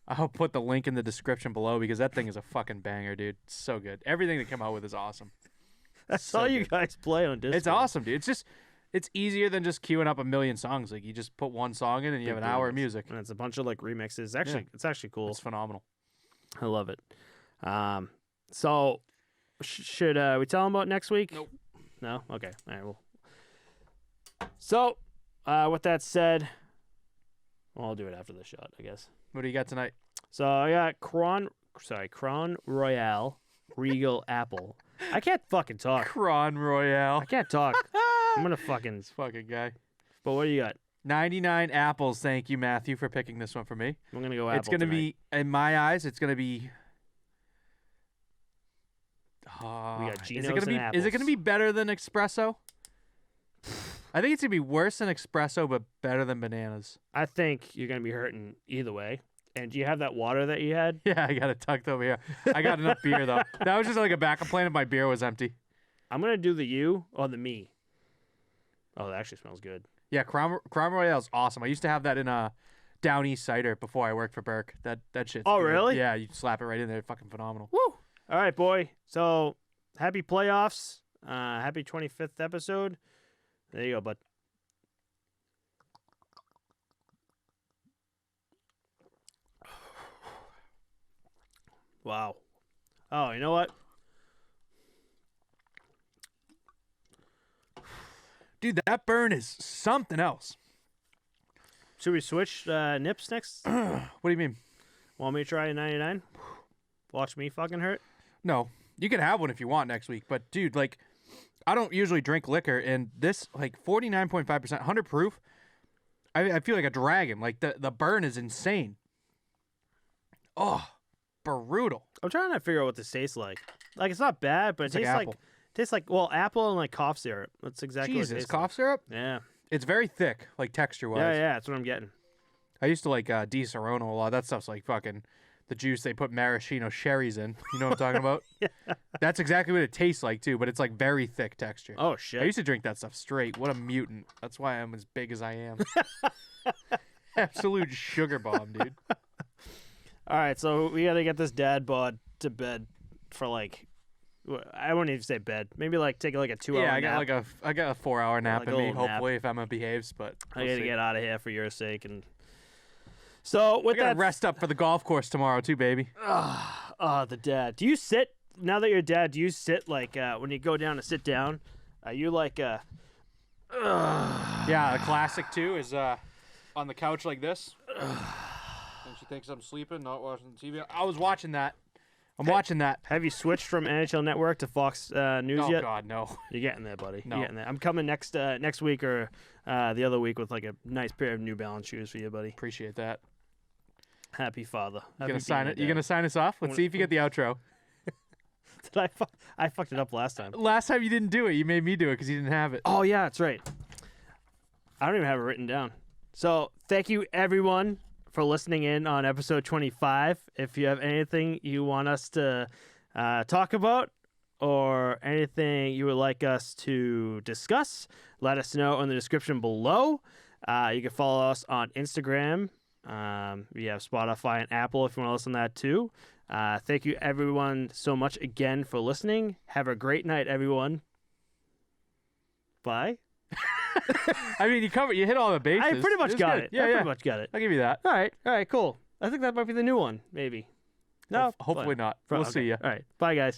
S2: I'll put the link in the description below because that thing is a fucking banger, dude. It's so good. Everything they come out with is awesome.
S1: That's all you guys play on Discord.
S2: It's awesome, dude. It's easier than just queuing up a million songs. You just put one song in and you have an hour of music.
S1: And it's a bunch of remixes. It's actually cool.
S2: It's phenomenal.
S1: I love it. So should we tell them about next week?
S2: Nope.
S1: No? Okay. All right, well. So, with that said, I'll do it after the shot, I guess.
S2: What do you got tonight?
S1: So I got Crown Royale Regal Apple. I can't fucking talk.
S2: Crown Royale.
S1: I can't talk. I'm gonna fucking...
S2: This fucking guy.
S1: But what do you got?
S2: 99 apples. Thank you, Matthew, for picking this one for me.
S1: I'm gonna go apple.
S2: It's gonna
S1: tonight.
S2: be, in my eyes, it's gonna be...
S1: We got Geno's
S2: is it gonna be better than espresso? I think it's gonna be worse than espresso, but better than bananas.
S1: I think you're gonna be hurting either way. And do you have that water that you had?
S2: Yeah, I got it tucked over here. I got enough beer though. That was just a backup plan if my beer was empty.
S1: I'm gonna do the you or the me. Oh, that actually smells good.
S2: Yeah, Crown Royale is awesome. I used to have that in a Down East cider before I worked for Burke. That shit's
S1: Oh,
S2: good.
S1: really?
S2: Yeah, you slap it right in there. Fucking phenomenal.
S1: Woo! All right, boy. So happy playoffs. Happy 25th episode. There you go, bud. Wow. Oh, you know what?
S2: Dude, that burn is something else.
S1: Should we switch nips next?
S2: What do you mean?
S1: Want me to try a 99? Watch me fucking hurt?
S2: No. You can have one if you want next week, but dude, I don't usually drink liquor, and this, like, 49.5%, 100 proof, I feel like a dragon. Like, the burn is insane. Oh, brutal.
S1: I'm trying to figure out what this tastes like. Like, it's not bad, but it
S2: It's like
S1: tastes like well, apple and like cough syrup. That's exactly what it
S2: Jesus,
S1: tastes
S2: cough syrup?
S1: like. Yeah.
S2: It's very thick, like, texture-wise.
S1: Yeah, that's what I'm getting.
S2: I used to like Di Serono a lot. That stuff's like fucking the juice they put maraschino cherries in. You know what I'm talking about?
S1: Yeah.
S2: That's exactly what it tastes like, too, but it's like very thick texture.
S1: Oh,
S2: I
S1: shit.
S2: used to drink that stuff straight. What a mutant. That's why I'm as big as I am. Absolute sugar bomb, dude.
S1: All right, so we got to get this dad bod to bed for like, I wouldn't even say bed. Maybe like take like a 2 hour nap.
S2: I got a 4-hour nap
S1: Like a
S2: in me,
S1: little nap.
S2: hopefully, if Emma behaves, but
S1: I
S2: we'll
S1: got to
S2: see.
S1: get out of here for your sake. And so with
S2: I gotta
S1: that,
S2: rest up for the golf course tomorrow, too, baby.
S1: the dad. Do you sit, now that you're a dad, do you sit like when you go down to sit down? You like,
S2: Yeah, the classic, too, is on the couch like this. And she thinks I'm sleeping, not watching TV. I was watching that. I'm watching that.
S1: have you switched from NHL Network to Fox News
S2: Oh,
S1: yet?
S2: God, no.
S1: You're getting there, buddy.
S2: No.
S1: You're getting there. I'm coming next week or the other week with like a nice pair of New Balance shoes for you, buddy.
S2: Appreciate that.
S1: Happy father.
S2: You gonna sign it? You gonna sign us off? Let's see if you get the outro.
S1: Did I fucked it up last time.
S2: Last time you didn't do it, you made me do it because you didn't have it.
S1: Oh yeah, that's right. I don't even have it written down. So thank you everyone for listening in on episode 25. If you have anything you want us to talk about or anything you would like us to discuss, let us know in the description below. You can follow us on Instagram. We have Spotify and Apple if you want to listen to that too. Thank you everyone so much again for listening. Have a great night, everyone. Bye.
S2: I mean, you hit all the bases.
S1: I pretty much
S2: was
S1: got
S2: good.
S1: it.
S2: Yeah,
S1: I
S2: yeah.
S1: pretty much got it.
S2: I'll give you that.
S1: All right, cool. I think that might be the new one, maybe. No,
S2: Hopefully not.
S1: We'll
S2: We'll see ya.
S1: All right, bye guys.